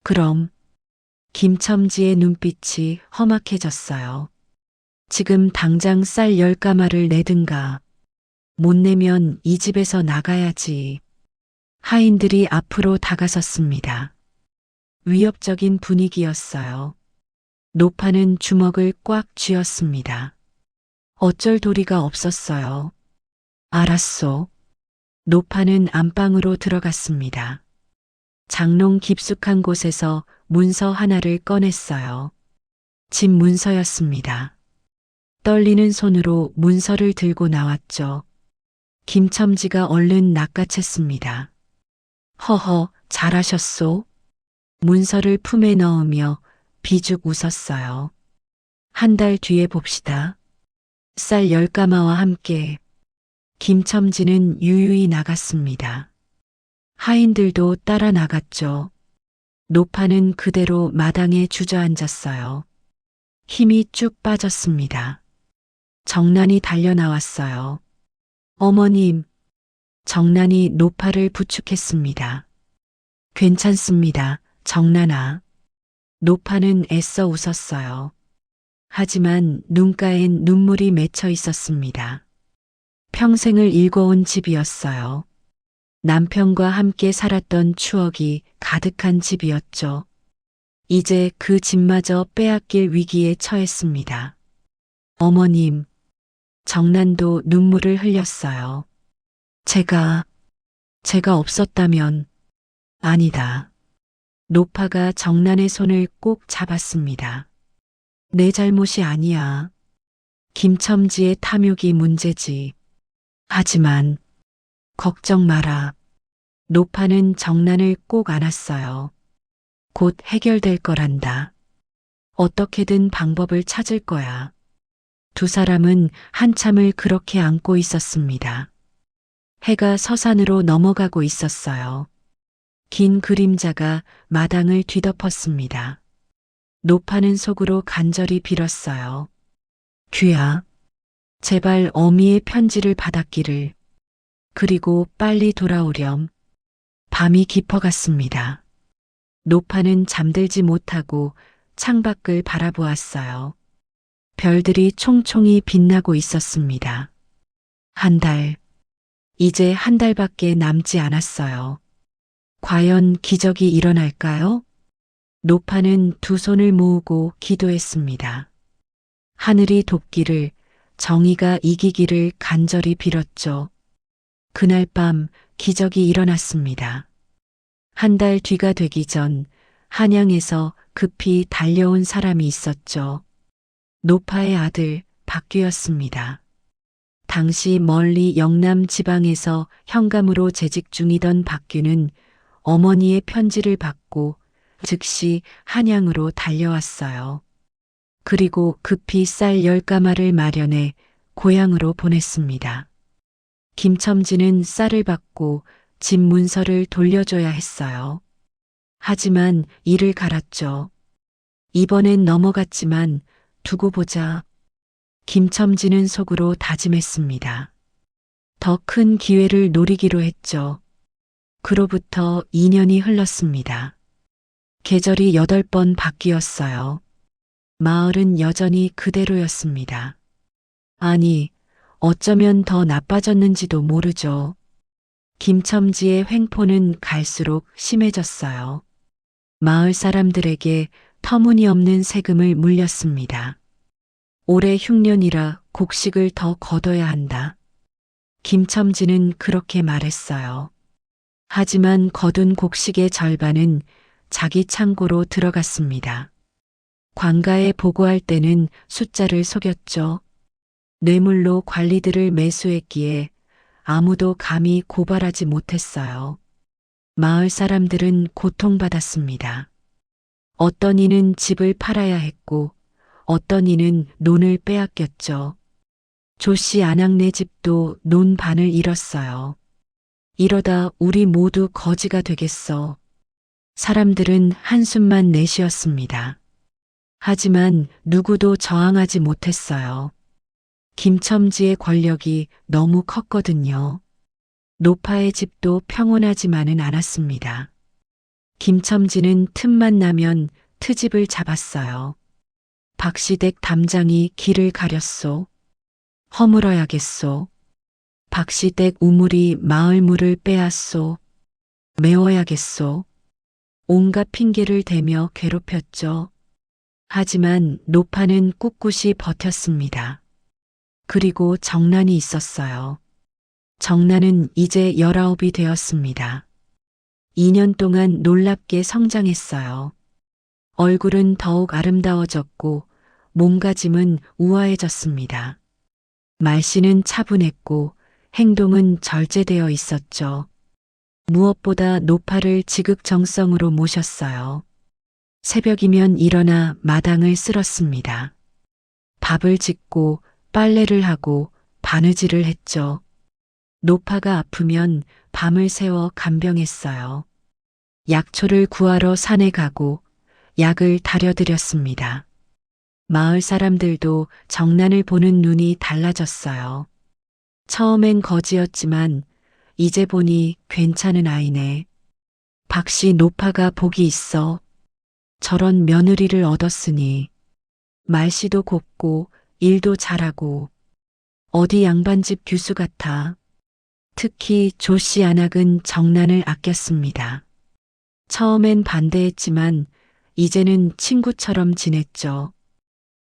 그럼. 김첨지의 눈빛이 험악해졌어요. 지금 당장 쌀 10가마를 내든가. 못 내면 이 집에서 나가야지. 하인들이 앞으로 다가섰습니다. 위협적인 분위기였어요. 노파는 주먹을 꽉 쥐었습니다. 어쩔 도리가 없었어요. 알았소. 노파는 안방으로 들어갔습니다. 장롱 깊숙한 곳에서 문서 하나를 꺼냈어요. 집 문서였습니다. 떨리는 손으로 문서를 들고 나왔죠. 김첨지가 얼른 낚아챘습니다. 허허, 잘하셨소. 문서를 품에 넣으며 비죽 웃었어요. 한 달 뒤에 봅시다. 쌀 10가마와 함께. 김첨지는 유유히 나갔습니다. 하인들도 따라 나갔죠. 노파는 그대로 마당에 주저앉았어요. 힘이 쭉 빠졌습니다. 정란이 달려나왔어요. 어머님. 정란이 노파를 부축했습니다. 괜찮습니다, 정란아. 노파는 애써 웃었어요. 하지만 눈가엔 눈물이 맺혀 있었습니다. 평생을 일궈온 집이었어요. 남편과 함께 살았던 추억이 가득한 집이었죠. 이제 그 집마저 빼앗길 위기에 처했습니다. 어머님. 정란도 눈물을 흘렸어요. 제가 없었다면. 아니다. 노파가 정란의 손을 꼭 잡았습니다. 내 잘못이 아니야. 김첨지의 탐욕이 문제지. 하지만 걱정 마라. 노파는 정란을 꼭 안았어요. 곧 해결될 거란다. 어떻게든 방법을 찾을 거야. 두 사람은 한참을 그렇게 안고 있었습니다. 해가 서산으로 넘어가고 있었어요. 긴 그림자가 마당을 뒤덮었습니다. 노파는 속으로 간절히 빌었어요. 귀야, 제발 어미의 편지를 받았기를. 그리고 빨리 돌아오렴. 밤이 깊어갔습니다. 노파는 잠들지 못하고 창밖을 바라보았어요. 별들이 총총히 빛나고 있었습니다. 한 달, 이제 한 달밖에 남지 않았어요. 과연 기적이 일어날까요? 노파는 두 손을 모으고 기도했습니다. 하늘이 돕기를, 정의가 이기기를 간절히 빌었죠. 그날 밤 기적이 일어났습니다. 한 달 뒤가 되기 전 한양에서 급히 달려온 사람이 있었죠. 노파의 아들 박규였습니다. 당시 멀리 영남 지방에서 현감으로 재직 중이던 박규는 어머니의 편지를 받고 즉시 한양으로 달려왔어요. 그리고 급히 쌀 10가마를 마련해 고향으로 보냈습니다. 김첨지는 쌀을 받고 집 문서를 돌려줘야 했어요. 하지만 이를 갈았죠. 이번엔 넘어갔지만 두고 보자. 김첨지는 속으로 다짐했습니다. 더 큰 기회를 노리기로 했죠. 그로부터 2년이 흘렀습니다. 계절이 8번 바뀌었어요. 마을은 여전히 그대로였습니다. 아니, 어쩌면 더 나빠졌는지도 모르죠. 김첨지의 횡포는 갈수록 심해졌어요. 마을 사람들에게 터무니없는 세금을 물렸습니다. 올해 흉년이라 곡식을 더 거둬야 한다. 김첨지는 그렇게 말했어요. 하지만 거둔 곡식의 절반은 자기 창고로 들어갔습니다. 관가에 보고할 때는 숫자를 속였죠. 뇌물로 관리들을 매수했기에 아무도 감히 고발하지 못했어요. 마을 사람들은 고통받았습니다. 어떤 이는 집을 팔아야 했고 어떤 이는 논을 빼앗겼죠. 조씨 아낙네 집도 논 반을 잃었어요. 이러다 우리 모두 거지가 되겠어. 사람들은 한숨만 내쉬었습니다. 하지만 누구도 저항하지 못했어요. 김첨지의 권력이 너무 컸거든요. 노파의 집도 평온하지만은 않았습니다. 김첨지는 틈만 나면 트집을 잡았어요. 박시댁 담장이 길을 가렸소. 허물어야겠소. 박시댁 우물이 마을 물을 빼앗소. 메워야겠소. 온갖 핑계를 대며 괴롭혔죠. 하지만 노파는 꿋꿋이 버텼습니다. 그리고 정난이 있었어요. 정난은 이제 19이 되었습니다. 2년 동안 놀랍게 성장했어요. 얼굴은 더욱 아름다워졌고 몸가짐은 우아해졌습니다. 말씨는 차분했고 행동은 절제되어 있었죠. 무엇보다 노파를 지극정성으로 모셨어요. 새벽이면 일어나 마당을 쓸었습니다. 밥을 짓고 빨래를 하고 바느질을 했죠. 노파가 아프면 밤을 새워 간병했어요. 약초를 구하러 산에 가고 약을 다려드렸습니다. 마을 사람들도 정난을 보는 눈이 달라졌어요. 처음엔 거지였지만 이제 보니 괜찮은 아이네. 박씨 노파가 복이 있어. 저런 며느리를 얻었으니 말씨도 곱고 일도 잘하고 어디 양반집 규수 같아. 특히 조씨 안악은 정난을 아꼈습니다. 처음엔 반대했지만 이제는 친구처럼 지냈죠.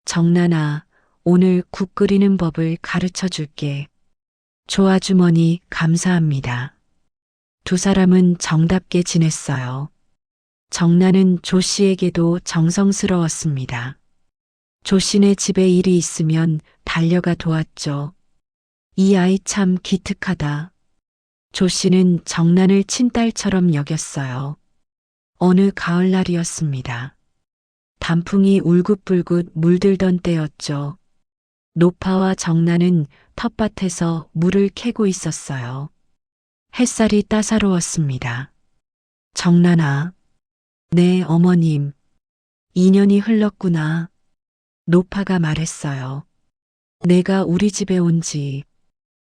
정난아, 오늘 국 끓이는 법을 가르쳐 줄게. 조아주머니 감사합니다. 두 사람은 정답게 지냈어요. 정난은 조씨에게도 정성스러웠습니다. 조씨네 집에 일이 있으면 달려가 도왔죠. 이 아이 참 기특하다. 조씨는 정난을 친딸처럼 여겼어요. 어느 가을날이었습니다. 단풍이 울긋불긋 물들던 때였죠. 노파와 정난은 텃밭에서 물을 캐고 있었어요. 햇살이 따사로웠습니다. 정난아, 네 어머님, 2년이 흘렀구나. 노파가 말했어요. 내가 우리 집에 온 지.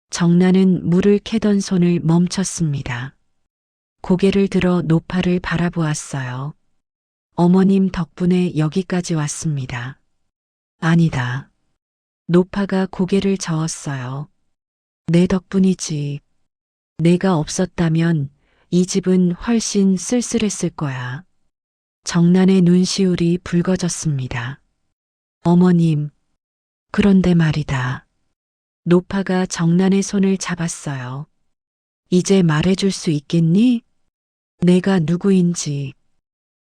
정난은 물을 캐던 손을 멈췄습니다. 고개를 들어 노파를 바라보았어요. 어머님 덕분에 여기까지 왔습니다. 아니다. 노파가 고개를 저었어요. 내 덕분이지. 내가 없었다면 이 집은 훨씬 쓸쓸했을 거야. 정난의 눈시울이 붉어졌습니다. 어머님, 그런데 말이다. 노파가 정난의 손을 잡았어요. 이제 말해줄 수 있겠니? 내가 누구인지.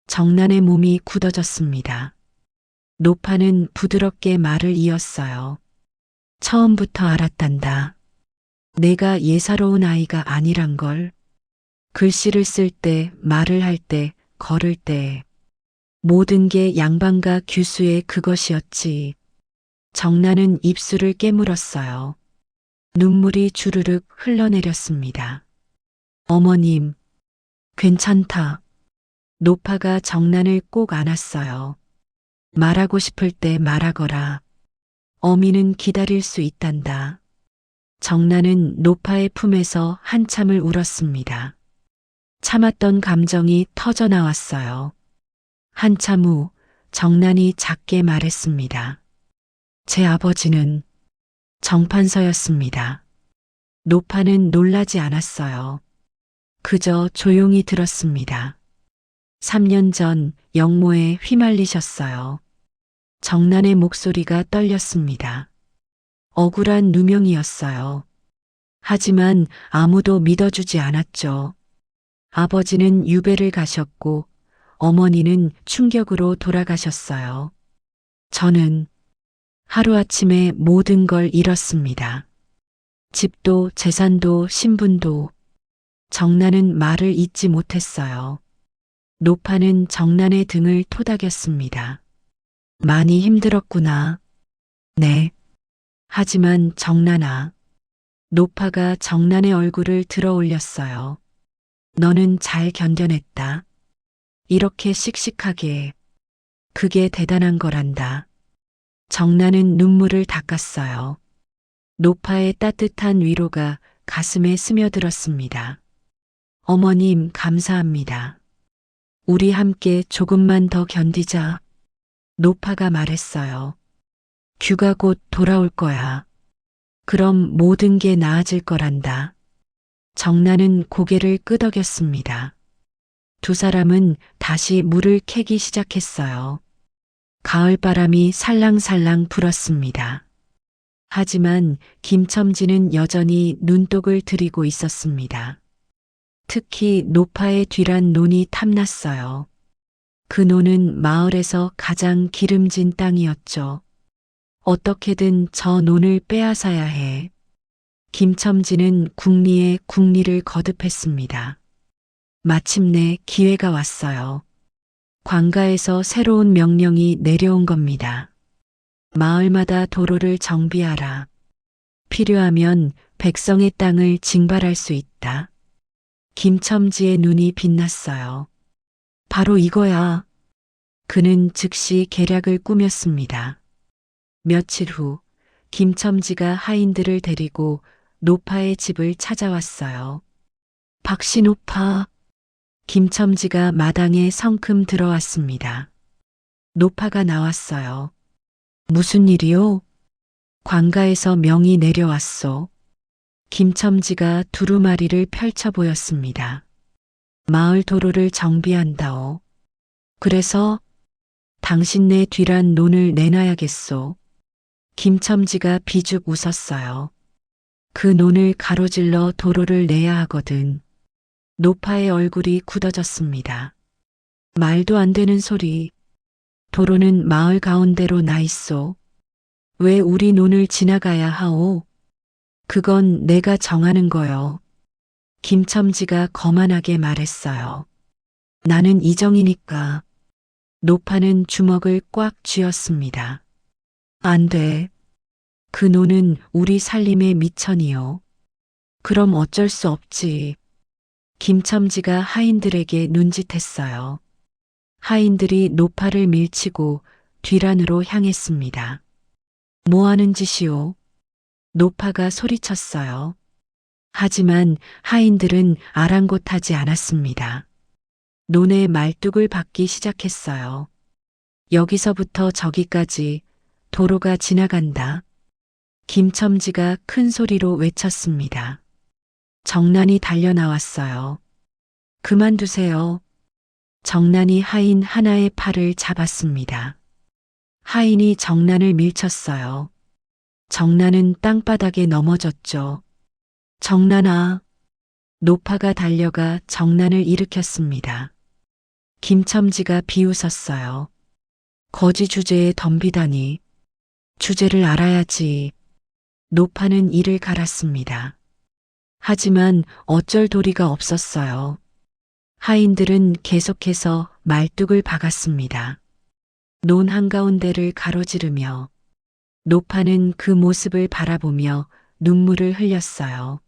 정난의 몸이 굳어졌습니다. 노파는 부드럽게 말을 이었어요. 처음부터 알았단다. 내가 예사로운 아이가 아니란 걸. 글씨를 쓸 때, 말을 할 때, 걸을 때 모든 게 양반과 규수의 그것이었지. 정난은 입술을 깨물었어요. 눈물이 주르륵 흘러내렸습니다. 어머님, 괜찮다. 노파가 정난을 꼭 안았어요. 말하고 싶을 때 말하거라. 어미는 기다릴 수 있단다. 정난은 노파의 품에서 한참을 울었습니다. 참았던 감정이 터져 나왔어요. 한참 후 정난이 작게 말했습니다. 제 아버지는 정판서였습니다. 노파는 놀라지 않았어요. 그저 조용히 들었습니다. 3년 전 영모에 휘말리셨어요. 정난의 목소리가 떨렸습니다. 억울한 누명이었어요. 하지만 아무도 믿어주지 않았죠. 아버지는 유배를 가셨고 어머니는 충격으로 돌아가셨어요. 저는 하루아침에 모든 걸 잃었습니다. 집도 재산도 신분도. 정난은 말을 잇지 못했어요. 노파는 정난의 등을 토닥였습니다. 많이 힘들었구나. 네. 하지만 정난아. 노파가 정난의 얼굴을 들어 올렸어요. 너는 잘 견뎌냈다. 이렇게 씩씩하게. 그게 대단한 거란다. 정난은 눈물을 닦았어요. 노파의 따뜻한 위로가 가슴에 스며들었습니다. 어머님, 감사합니다. 우리 함께 조금만 더 견디자. 노파가 말했어요. 규가 곧 돌아올 거야. 그럼 모든 게 나아질 거란다. 정난은 고개를 끄덕였습니다. 두 사람은 다시 물을 캐기 시작했어요. 가을바람이 살랑살랑 불었습니다. 하지만 김첨지는 여전히 눈독을 들이고 있었습니다. 특히 노파의 뒤란 논이 탐났어요. 그 논은 마을에서 가장 기름진 땅이었죠. 어떻게든 저 논을 빼앗아야 해. 김첨지는 궁리에 궁리를 거듭했습니다. 마침내 기회가 왔어요. 관가에서 새로운 명령이 내려온 겁니다. 마을마다 도로를 정비하라. 필요하면 백성의 땅을 징발할 수 있다. 김첨지의 눈이 빛났어요. 바로 이거야. 그는 즉시 계략을 꾸몄습니다. 며칠 후 김첨지가 하인들을 데리고 노파의 집을 찾아왔어요. 박씨노파. 김첨지가 마당에 성큼 들어왔습니다. 노파가 나왔어요. 무슨 일이요? 관가에서 명이 내려왔소. 김첨지가 두루마리를 펼쳐 보였습니다. 마을 도로를 정비한다오. 그래서 당신네 뒤란 논을 내놔야겠소. 김첨지가 비죽 웃었어요. 그 논을 가로질러 도로를 내야 하거든. 노파의 얼굴이 굳어졌습니다. 말도 안 되는 소리. 도로는 마을 가운데로 나 있소. 왜 우리 논을 지나가야 하오? 그건 내가 정하는 거요. 김첨지가 거만하게 말했어요. 나는 이정이니까. 노파는 주먹을 꽉 쥐었습니다. 안 돼. 그 논은 우리 살림의 미천이요. 그럼 어쩔 수 없지. 김첨지가 하인들에게 눈짓했어요. 하인들이 노파를 밀치고 뒤란으로 향했습니다. 뭐 하는 짓이오? 노파가 소리쳤어요. 하지만 하인들은 아랑곳하지 않았습니다. 논의 말뚝을 밟기 시작했어요. 여기서부터 저기까지 도로가 지나간다. 김첨지가 큰 소리로 외쳤습니다. 정난이 달려나왔어요. 그만두세요. 정난이 하인 하나의 팔을 잡았습니다. 하인이 정난을 밀쳤어요. 정난은 땅바닥에 넘어졌죠. 정난아. 노파가 달려가 정난을 일으켰습니다. 김첨지가 비웃었어요. 거지 주제에 덤비다니. 주제를 알아야지. 노파는 이를 갈았습니다. 하지만 어쩔 도리가 없었어요. 하인들은 계속해서 말뚝을 박았습니다. 논 한가운데를 가로지르며 노파는 그 모습을 바라보며 눈물을 흘렸어요.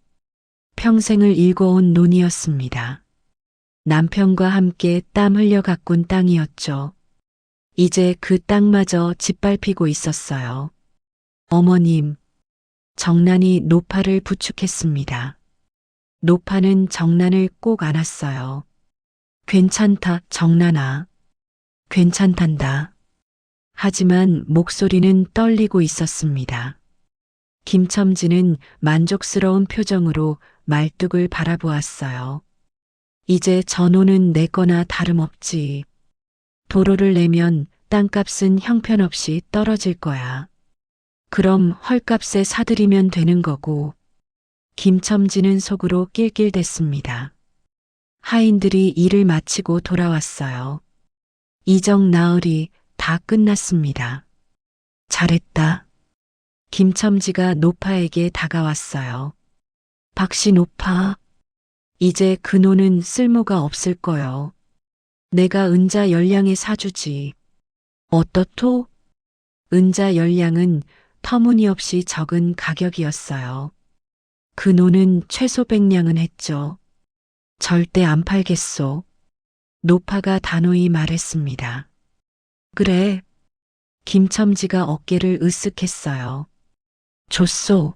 평생을 일궈온 논이었습니다. 남편과 함께 땀 흘려 가꾼 땅이었죠. 이제 그 땅마저 짓밟히고 있었어요. 어머님, 정난이 노파를 부축했습니다. 노파는 정난을 꼭 안았어요. 괜찮다, 정난아. 괜찮단다. 하지만 목소리는 떨리고 있었습니다. 김첨지는 만족스러운 표정으로 말뚝을 바라보았어요. 이제 전호는 내 거나 다름없지. 도로를 내면 땅값은 형편없이 떨어질 거야. 그럼 헐값에 사들이면 되는 거고. 김첨지는 속으로 낄낄댔습니다. 하인들이 일을 마치고 돌아왔어요. 이정 나으리 다 끝났습니다. 잘했다. 김첨지가 노파에게 다가왔어요. 박씨 노파, 이제 그 노는 쓸모가 없을 거요. 내가 은자 열량에 사주지. 어떻소? 은자 열량은 터무니없이 적은 가격이었어요. 그 노는 최소 100량은 했죠. 절대 안 팔겠소. 노파가 단호히 말했습니다. 그래. 김첨지가 어깨를 으쓱했어요. 좋소.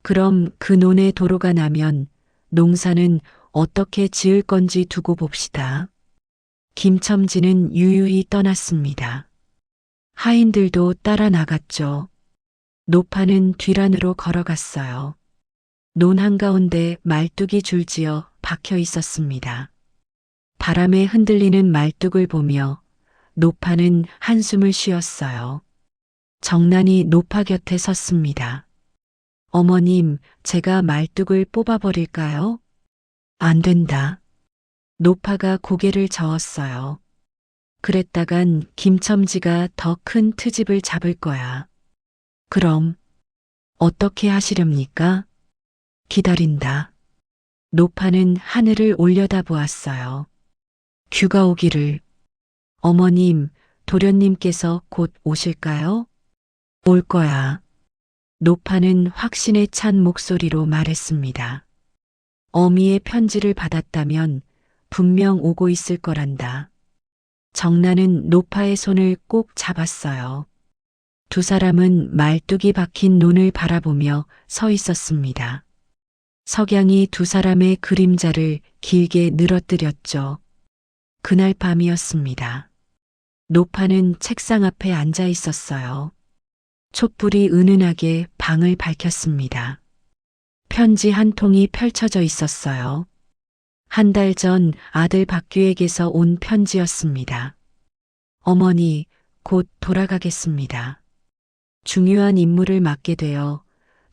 그럼 그 논에 도로가 나면 농사는 어떻게 지을 건지 두고 봅시다. 김첨지는 유유히 떠났습니다. 하인들도 따라 나갔죠. 노파는 뒤란으로 걸어갔어요. 논 한가운데 말뚝이 줄지어 박혀 있었습니다. 바람에 흔들리는 말뚝을 보며 노파는 한숨을 쉬었어요. 정난이 노파 곁에 섰습니다. 어머님, 제가 말뚝을 뽑아버릴까요? 안 된다. 노파가 고개를 저었어요. 그랬다간 김첨지가 더 큰 트집을 잡을 거야. 그럼 어떻게 하시렵니까? 기다린다. 노파는 하늘을 올려다보았어요. 규가 오기를. 어머님, 도련님께서 곧 오실까요? 올 거야. 노파는 확신에 찬 목소리로 말했습니다. 어미의 편지를 받았다면 분명 오고 있을 거란다. 정난은 노파의 손을 꼭 잡았어요. 두 사람은 말뚝이 박힌 논을 바라보며 서 있었습니다. 석양이 두 사람의 그림자를 길게 늘어뜨렸죠. 그날 밤이었습니다. 노파는 책상 앞에 앉아 있었어요. 촛불이 은은하게 방을 밝혔습니다. 편지 한 통이 펼쳐져 있었어요. 한 달 전 아들 박규에게서 온 편지였습니다. 어머니, 곧 돌아가겠습니다. 중요한 임무를 맡게 되어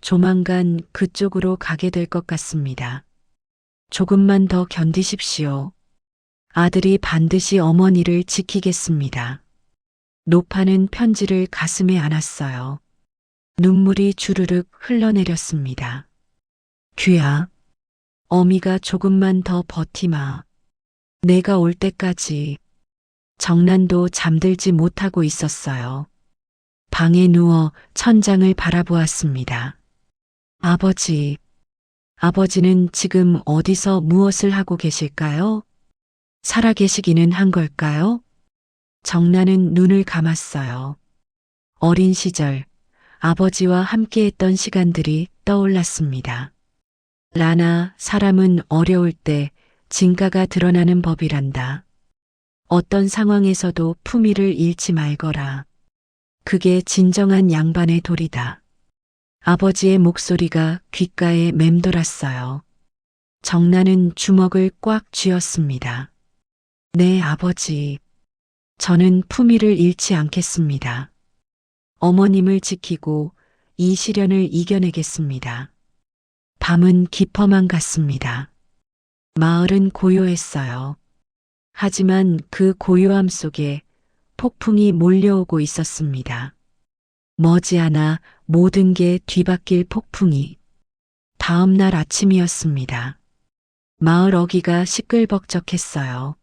조만간 그쪽으로 가게 될 것 같습니다. 조금만 더 견디십시오. 아들이 반드시 어머니를 지키겠습니다. 노파는 편지를 가슴에 안았어요. 눈물이 주르륵 흘러내렸습니다. 규야, 어미가 조금만 더 버티마. 내가 올 때까지. 정난도 잠들지 못하고 있었어요. 방에 누워 천장을 바라보았습니다. 아버지, 아버지는 지금 어디서 무엇을 하고 계실까요? 살아계시기는 한 걸까요? 정난은 눈을 감았어요. 어린 시절 아버지와 함께했던 시간들이 떠올랐습니다. 라나, 사람은 어려울 때 진가가 드러나는 법이란다. 어떤 상황에서도 품위를 잃지 말거라. 그게 진정한 양반의 도리다. 아버지의 목소리가 귓가에 맴돌았어요. 정나는 주먹을 꽉 쥐었습니다. 네, 아버지. 저는 품위를 잃지 않겠습니다. 어머님을 지키고 이 시련을 이겨내겠습니다. 밤은 깊어만 갔습니다. 마을은 고요했어요. 하지만 그 고요함 속에 폭풍이 몰려오고 있었습니다. 머지않아 모든 게 뒤바뀔 폭풍이. 다음 날 아침이었습니다. 마을 어귀가 시끌벅적했어요.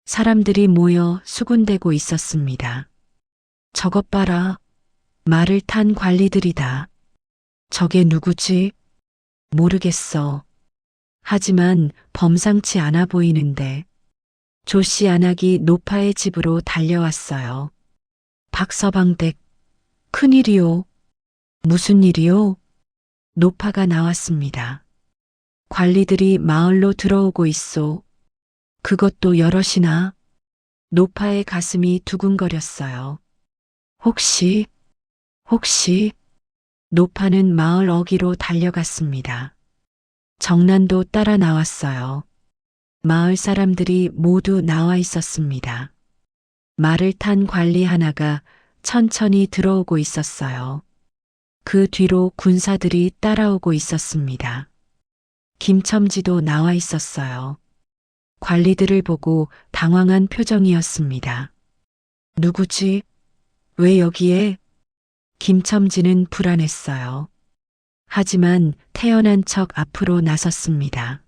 사람들이 모여 수군대고 있었습니다. 저것 봐라. 말을 탄 관리들이다. 저게 누구지? 모르겠어. 하지만 범상치 않아 보이는데. 조씨 안악이 노파의 집으로 달려왔어요. 박서방댁, 큰일이요. 무슨 일이요? 노파가 나왔습니다. 관리들이 마을로 들어오고 있소. 그것도 여럿이나? 노파의 가슴이 두근거렸어요. 혹시, 노파는 마을 어귀로 달려갔습니다. 정난도 따라 나왔어요. 마을 사람들이 모두 나와 있었습니다. 말을 탄 관리 하나가 천천히 들어오고 있었어요. 그 뒤로 군사들이 따라오고 있었습니다. 김첨지도 나와 있었어요. 관리들을 보고 당황한 표정이었습니다. 누구지? 왜 여기에? 김첨지는 불안했어요. 하지만 태어난 척 앞으로 나섰습니다.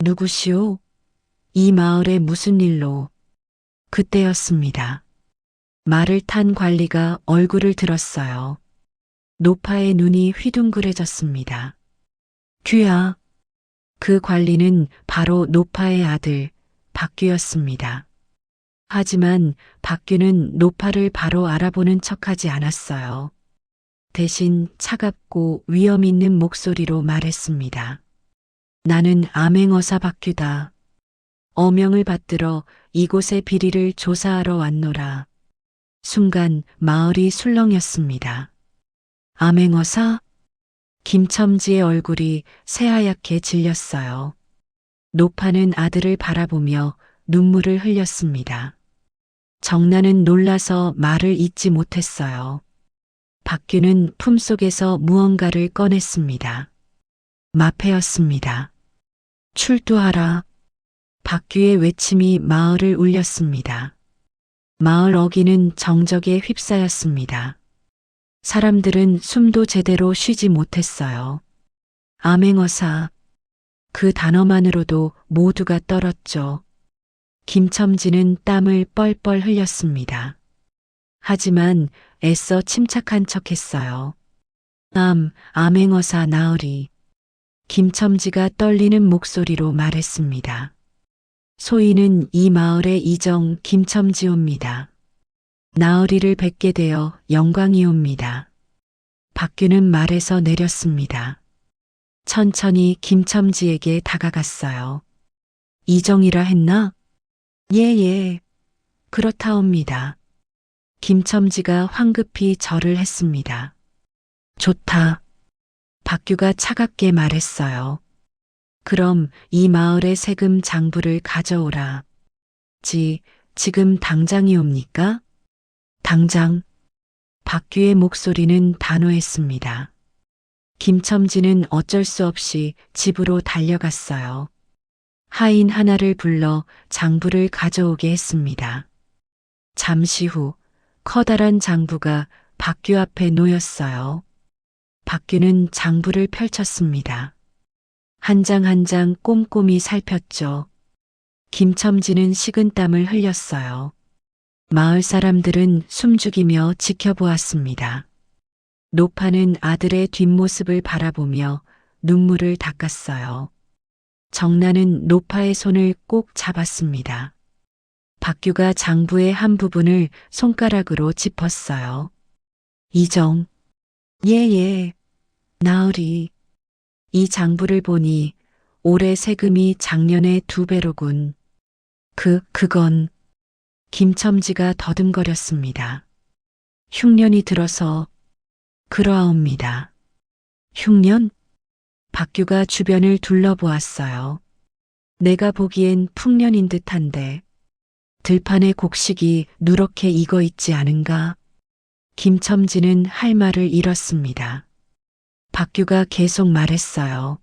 누구시오? 이 마을에 무슨 일로? 그때였습니다. 말을 탄 관리가 얼굴을 들었어요. 노파의 눈이 휘둥그레졌습니다. 귀야. 그 관리는 바로 노파의 아들 박귀였습니다. 하지만 박귀는 노파를 바로 알아보는 척하지 않았어요. 대신 차갑고 위험 있는 목소리로 말했습니다. 나는 암행어사 박귀다. 어명을 받들어 이곳의 비리를 조사하러 왔노라. 순간 마을이 술렁였습니다. 암행어사? 김첨지의 얼굴이 새하얗게 질렸어요. 노파는 아들을 바라보며 눈물을 흘렸습니다. 정나는 놀라서 말을 잇지 못했어요. 박귀는 품속에서 무언가를 꺼냈습니다. 마패였습니다. 출두하라. 박귀의 외침이 마을을 울렸습니다. 마을 어귀는 정적에 휩싸였습니다. 사람들은 숨도 제대로 쉬지 못했어요. 암행어사. 그 단어만으로도 모두가 떨었죠. 김첨지는 땀을 뻘뻘 흘렸습니다. 하지만 애써 침착한 척했어요. 암행어사 나으리. 김첨지가 떨리는 목소리로 말했습니다. 소인은 이 마을의 이정 김첨지옵니다. 나으리를 뵙게 되어 영광이옵니다. 박귀는 말에서 내렸습니다. 천천히 김첨지에게 다가갔어요. 이정이라 했나? 예. 그렇다옵니다. 김첨지가 황급히 절을 했습니다. 좋다. 박귀가 차갑게 말했어요. 그럼 이 마을의 세금 장부를 가져오라. 지금 당장이옵니까? 당장. 박귀의 목소리는 단호했습니다. 김첨지는 어쩔 수 없이 집으로 달려갔어요. 하인 하나를 불러 장부를 가져오게 했습니다. 잠시 후 커다란 장부가 박귀 앞에 놓였어요. 박귀는 장부를 펼쳤습니다. 한 장 한 장 꼼꼼히 살폈죠. 김첨지는 식은땀을 흘렸어요. 마을 사람들은 숨죽이며 지켜보았습니다. 노파는 아들의 뒷모습을 바라보며 눈물을 닦았어요. 정나는 노파의 손을 꼭 잡았습니다. 박귀가 장부의 한 부분을 손가락으로 짚었어요. 이정. 예. 나으리. 이 장부를 보니 올해 세금이 작년의 2배로군. 그건. 김첨지가 더듬거렸습니다. 흉년이 들어서 그러하옵니다. 흉년? 박규가 주변을 둘러보았어요. 내가 보기엔 풍년인 듯한데 들판에 곡식이 누렇게 익어 있지 않은가? 김첨지는 할 말을 잃었습니다. 박규가 계속 말했어요.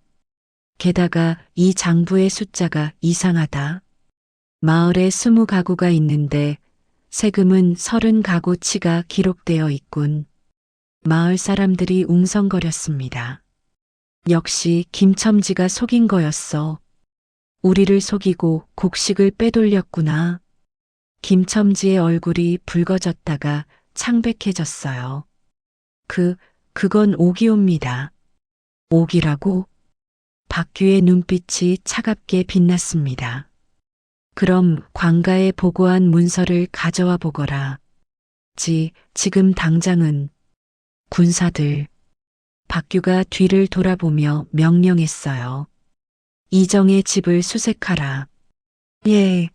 게다가 이 장부의 숫자가 이상하다. 마을에 20가구가 있는데 세금은 30가구치가 기록되어 있군. 마을 사람들이 웅성거렸습니다. 역시 김첨지가 속인 거였어. 우리를 속이고 곡식을 빼돌렸구나. 김첨지의 얼굴이 붉어졌다가 창백해졌어요. 그건 오기옵니다. 오기라고? 박규의 눈빛이 차갑게 빛났습니다. 그럼 관가에 보고한 문서를 가져와 보거라. 지금 당장은. 군사들. 박규가 뒤를 돌아보며 명령했어요. 이정의 집을 수색하라. 예.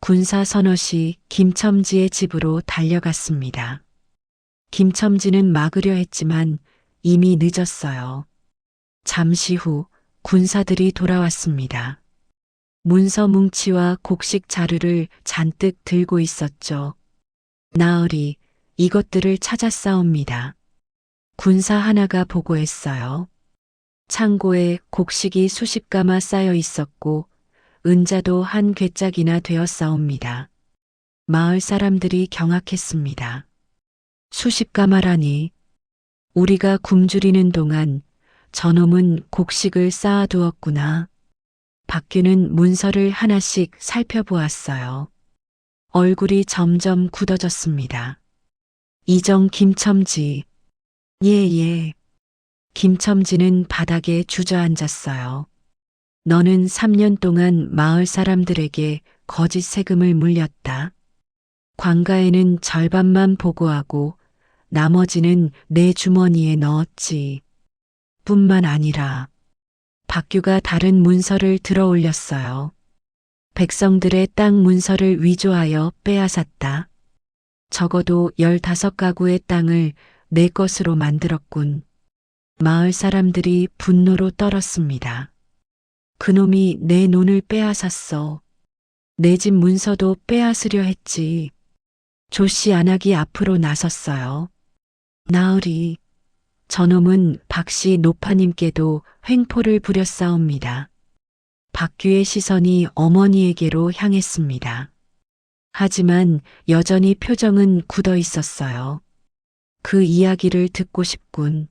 군사 서너시 김첨지의 집으로 달려갔습니다. 김첨지는 막으려 했지만 이미 늦었어요. 잠시 후 군사들이 돌아왔습니다. 문서 뭉치와 곡식 자루를 잔뜩 들고 있었죠. 나으리, 이것들을 찾았사옵니다. 군사 하나가 보고했어요. 창고에 곡식이 수십 가마 쌓여 있었고 은자도 한 궤짝이나 되었사옵니다. 마을 사람들이 경악했습니다. 수십 가마라니. 우리가 굶주리는 동안 저놈은 곡식을 쌓아두었구나. 박규는 문서를 하나씩 살펴보았어요. 얼굴이 점점 굳어졌습니다. 이정 김첨지. 예. 김첨지는 바닥에 주저앉았어요. 너는 3년 동안 마을 사람들에게 거짓 세금을 물렸다. 관가에는 절반만 보고하고 나머지는 내 주머니에 넣었지. 뿐만 아니라 박규가 다른 문서를 들어 올렸어요. 백성들의 땅 문서를 위조하여 빼앗았다. 적어도 15가구의 땅을 내 것으로 만들었군. 마을 사람들이 분노로 떨었습니다. 그놈이 내 논을 빼앗았어. 내 집 문서도 빼앗으려 했지. 조씨 안하기 앞으로 나섰어요. 나으리, 저놈은 박씨 노파님께도 횡포를 부렸사옵니다. 박규의 시선이 어머니에게로 향했습니다. 하지만 여전히 표정은 굳어 있었어요. 그 이야기를 듣고 싶군.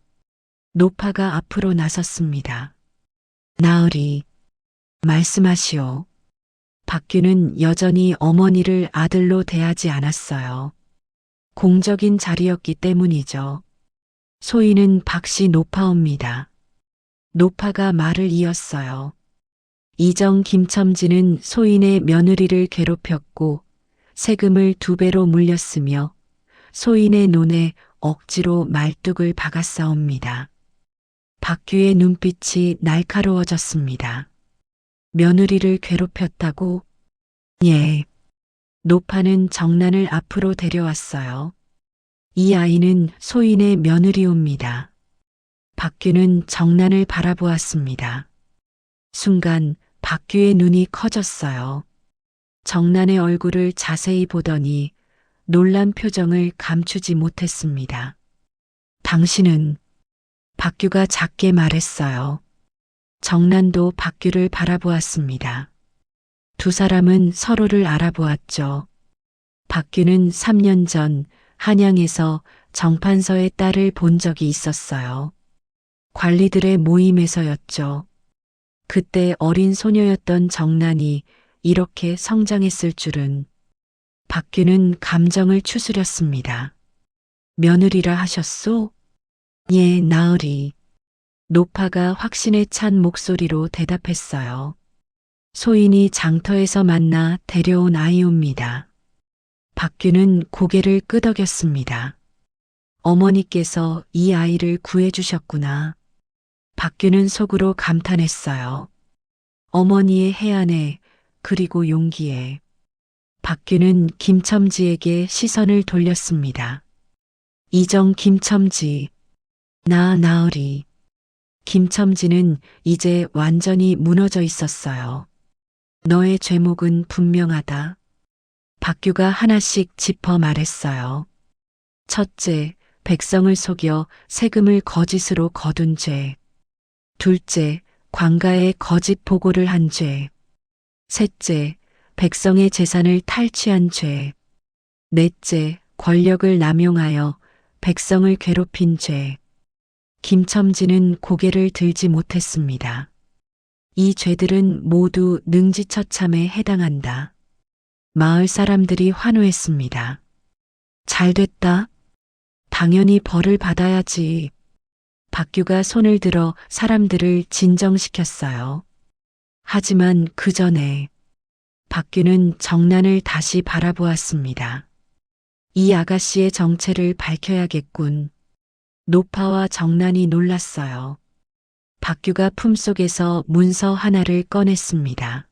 노파가 앞으로 나섰습니다. 나으리, 말씀하시오. 박규는 여전히 어머니를 아들로 대하지 않았어요. 공적인 자리였기 때문이죠. 소인은 박씨 노파옵니다. 노파가 말을 이었어요. 이정 김첨지는 소인의 며느리를 괴롭혔고 세금을 2배로 물렸으며 소인의 논에 억지로 말뚝을 박았사옵니다. 박규의 눈빛이 날카로워졌습니다. 며느리를 괴롭혔다고? 예. 노파는 정란을 앞으로 데려왔어요. 이 아이는 소인의 며느리옵니다. 박규는 정란을 바라보았습니다. 순간 박규의 눈이 커졌어요. 정란의 얼굴을 자세히 보더니 놀란 표정을 감추지 못했습니다. 당신은? 박규가 작게 말했어요. 정란도 박규를 바라보았습니다. 두 사람은 서로를 알아보았죠. 박규는 3년 전 한양에서 정판서의 딸을 본 적이 있었어요. 관리들의 모임에서였죠. 그때 어린 소녀였던 정란이 이렇게 성장했을 줄은. 박규는 감정을 추스렸습니다. 며느리라 하셨소? 예, 나으리. 노파가 확신에 찬 목소리로 대답했어요. 소인이 장터에서 만나 데려온 아이옵니다. 박규는 고개를 끄덕였습니다. 어머니께서 이 아이를 구해주셨구나. 박규는 속으로 감탄했어요. 어머니의 해안에 그리고 용기에. 박규는 김첨지에게 시선을 돌렸습니다. 이정 김첨지. 나으리. 김첨지는 이제 완전히 무너져 있었어요. 너의 죄목은 분명하다. 박규가 하나씩 짚어 말했어요. 첫째, 백성을 속여 세금을 거짓으로 거둔 죄. 둘째, 관가에 거짓 보고를 한 죄. 셋째, 백성의 재산을 탈취한 죄. 넷째, 권력을 남용하여 백성을 괴롭힌 죄. 김첨지는 고개를 들지 못했습니다. 이 죄들은 모두 능지처참에 해당한다. 마을 사람들이 환호했습니다. 잘 됐다. 당연히 벌을 받아야지. 박규가 손을 들어 사람들을 진정시켰어요. 하지만 그 전에 박규는 정난을 다시 바라보았습니다. 이 아가씨의 정체를 밝혀야겠군. 노파와 정난이 놀랐어요. 박규가 품속에서 문서 하나를 꺼냈습니다.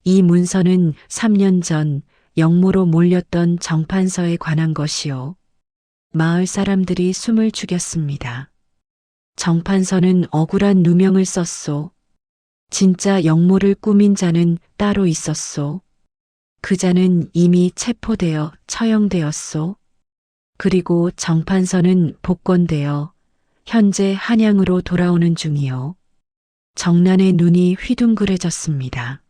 이 문서는 3년 전 영모로 몰렸던 정판서에 관한 것이요. 마을 사람들이 숨을 죽였습니다. 정판서는 억울한 누명을 썼소. 진짜 영모를 꾸민 자는 따로 있었소. 그 자는 이미 체포되어 처형되었소. 그리고 정판서는 복권되어 현재 한양으로 돌아오는 중이요. 정난의 눈이 휘둥그레졌습니다.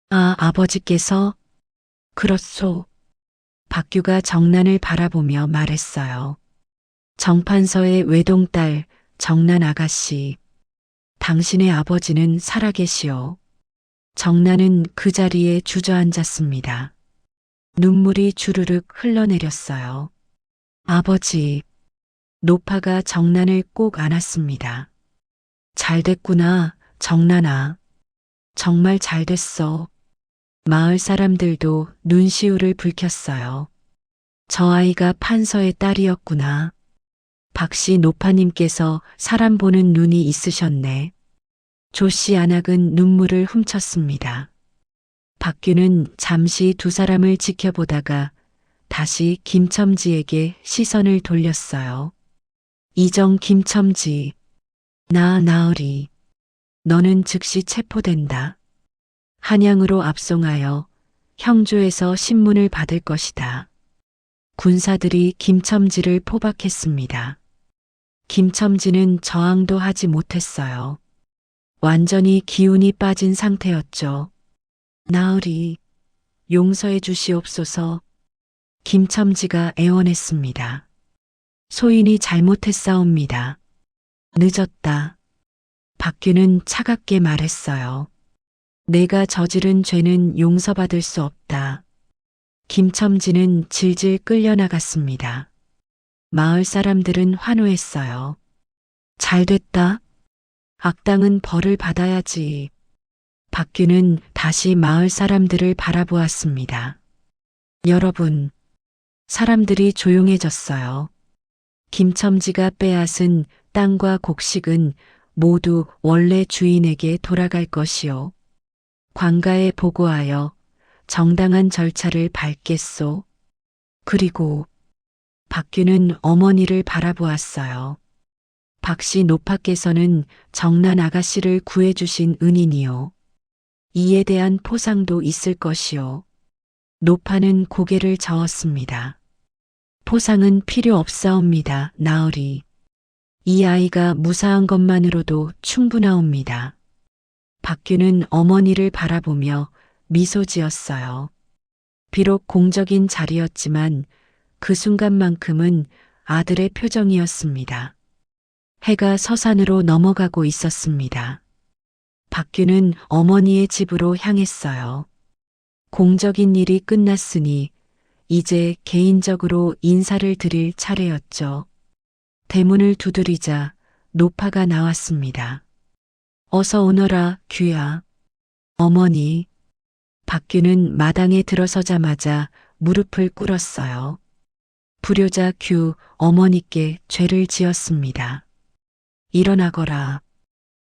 아, 아버지께서? 그렇소. 박규가 정난을 바라보며 말했어요. 정판서의 외동딸 정난 아가씨. 당신의 아버지는 살아계시오. 정난은 그 자리에 주저앉았습니다. 눈물이 주르륵 흘러내렸어요. 아버지. 노파가 정난을 꼭 안았습니다. 잘 됐구나, 정난아. 정말 잘 됐어. 마을 사람들도 눈시울을 붉혔어요. 저 아이가 판서의 딸이었구나. 박씨 노파님께서 사람 보는 눈이 있으셨네. 조씨 안악은 눈물을 훔쳤습니다. 박규는 잠시 두 사람을 지켜보다가 다시 김첨지에게 시선을 돌렸어요. 이정 김첨지, 나 나으리, 너는 즉시 체포된다. 한양으로 압송하여 형조에서 신문을 받을 것이다. 군사들이 김첨지를 포박했습니다. 김첨지는 저항도 하지 못했어요. 완전히 기운이 빠진 상태였죠. 나으리, 용서해 주시옵소서. 김첨지가 애원했습니다. 소인이 잘못했사옵니다. 늦었다. 박규는 차갑게 말했어요. 내가 저지른 죄는 용서받을 수 없다. 김첨지는 질질 끌려나갔습니다. 마을 사람들은 환호했어요. 잘 됐다. 악당은 벌을 받아야지. 박규는 다시 마을 사람들을 바라보았습니다. 여러분, 사람들이 조용해졌어요. 김첨지가 빼앗은 땅과 곡식은 모두 원래 주인에게 돌아갈 것이요. 관가에 보고하여 정당한 절차를 밟겠소. 그리고 박규는 어머니를 바라보았어요. 박씨 노파께서는 정난 아가씨를 구해주신 은인이요. 이에 대한 포상도 있을 것이요. 노파는 고개를 저었습니다. 포상은 필요 없사옵니다, 나으리. 이 아이가 무사한 것만으로도 충분하옵니다. 박규는 어머니를 바라보며 미소 지었어요. 비록 공적인 자리였지만 그 순간만큼은 아들의 표정이었습니다. 해가 서산으로 넘어가고 있었습니다. 박규는 어머니의 집으로 향했어요. 공적인 일이 끝났으니 이제 개인적으로 인사를 드릴 차례였죠. 대문을 두드리자 노파가 나왔습니다. 어서 오너라, 규야. 어머니. 박규는 마당에 들어서자마자 무릎을 꿇었어요. 불효자 규 어머니께 죄를 지었습니다. 일어나거라.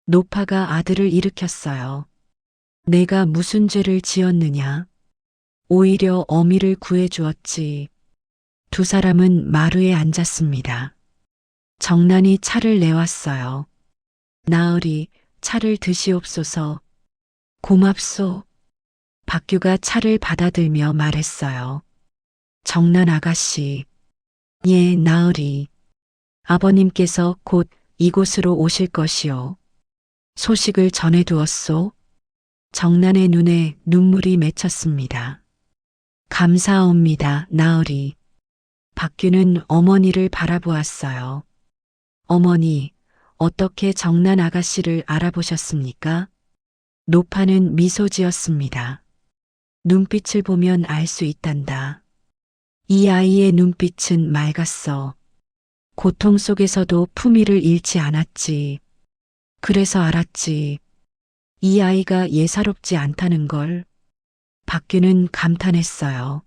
노파가 아들을 일으켰어요. 내가 무슨 죄를 지었느냐? 오히려 어미를 구해주었지. 두 사람은 마루에 앉았습니다. 정난이 차를 내왔어요. 나으리, 차를 드시옵소서. 고맙소. 박규가 차를 받아들며 말했어요. 정난 아가씨. 예, 나으리. 아버님께서 곧 이곳으로 오실 것이요. 소식을 전해두었소. 정난의 눈에 눈물이 맺혔습니다. 감사옵니다, 나으리. 박규는 어머니를 바라보았어요. 어머니, 어떻게 정난 아가씨를 알아보셨습니까? 노파는 미소 지었습니다. 눈빛을 보면 알 수 있단다. 이 아이의 눈빛은 맑았어. 고통 속에서도 품위를 잃지 않았지. 그래서 알았지. 이 아이가 예사롭지 않다는 걸. 박규는 감탄했어요.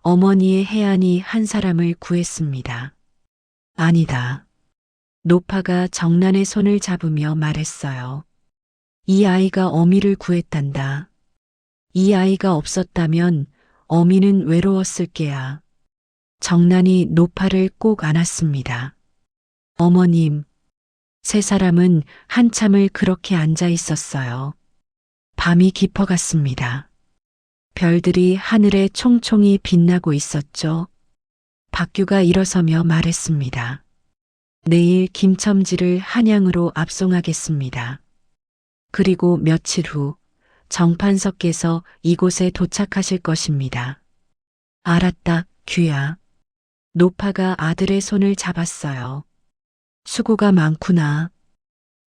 어머니의 해안이 한 사람을 구했습니다. 아니다. 노파가 정난의 손을 잡으며 말했어요. 이 아이가 어미를 구했단다. 이 아이가 없었다면 어미는 외로웠을 게야. 정난이 노파를 꼭 안았습니다. 어머님, 세 사람은 한참을 그렇게 앉아 있었어요. 밤이 깊어갔습니다. 별들이 하늘에 총총히 빛나고 있었죠. 박규가 일어서며 말했습니다. 내일 김첨지를 한양으로 압송하겠습니다. 그리고 며칠 후 정판석께서 이곳에 도착하실 것입니다. 알았다, 규야. 노파가 아들의 손을 잡았어요. 수고가 많구나.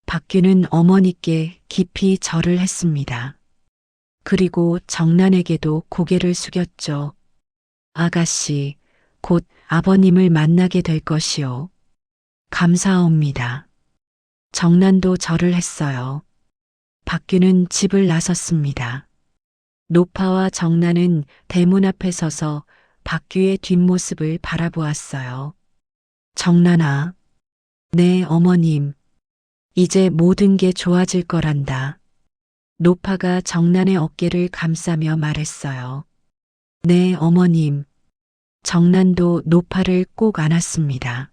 박규는 어머니께 깊이 절을 했습니다. 그리고 정난에게도 고개를 숙였죠. 아가씨, 곧 아버님을 만나게 될 것이요. 감사옵니다. 정난도 절을 했어요. 박규는 집을 나섰습니다. 노파와 정난은 대문 앞에 서서 박규의 뒷모습을 바라보았어요. 정난아, 네 어머님, 이제 모든 게 좋아질 거란다. 노파가 정난의 어깨를 감싸며 말했어요. 네 어머님. 정난도 노파를 꼭 안았습니다.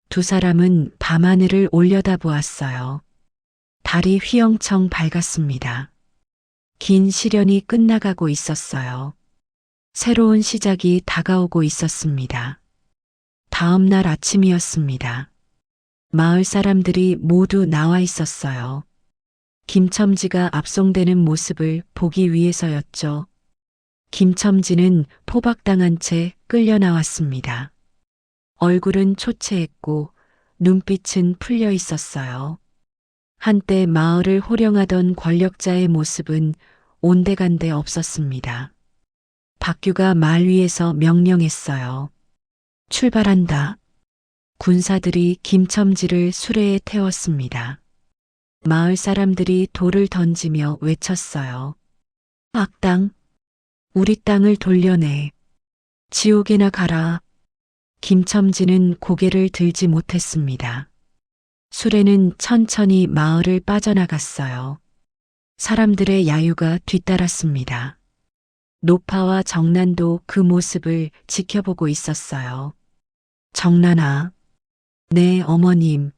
두 사람은 밤하늘을 올려다보았어요. 달이 휘영청 밝았습니다. 긴 시련이 끝나가고 있었어요. 새로운 시작이 다가오고 있었습니다. 다음 날 아침이었습니다. 마을 사람들이 모두 나와 있었어요. 김첨지가 압송되는 모습을 보기 위해서였죠. 김첨지는 포박당한 채 끌려 나왔습니다. 얼굴은 초췌했고 눈빛은 풀려 있었어요. 한때 마을을 호령하던 권력자의 모습은 온데간데 없었습니다. 박규가 말 위에서 명령했어요. 출발한다. 군사들이 김첨지를 수레에 태웠습니다. 마을 사람들이 돌을 던지며 외쳤어요. 악당, 우리 땅을 돌려내. 지옥에나 가라. 김첨지는 고개를 들지 못했습니다. 수레는 천천히 마을을 빠져나갔어요. 사람들의 야유가 뒤따랐습니다. 노파와 정난도 그 모습을 지켜보고 있었어요. 정난아, 네 어머님,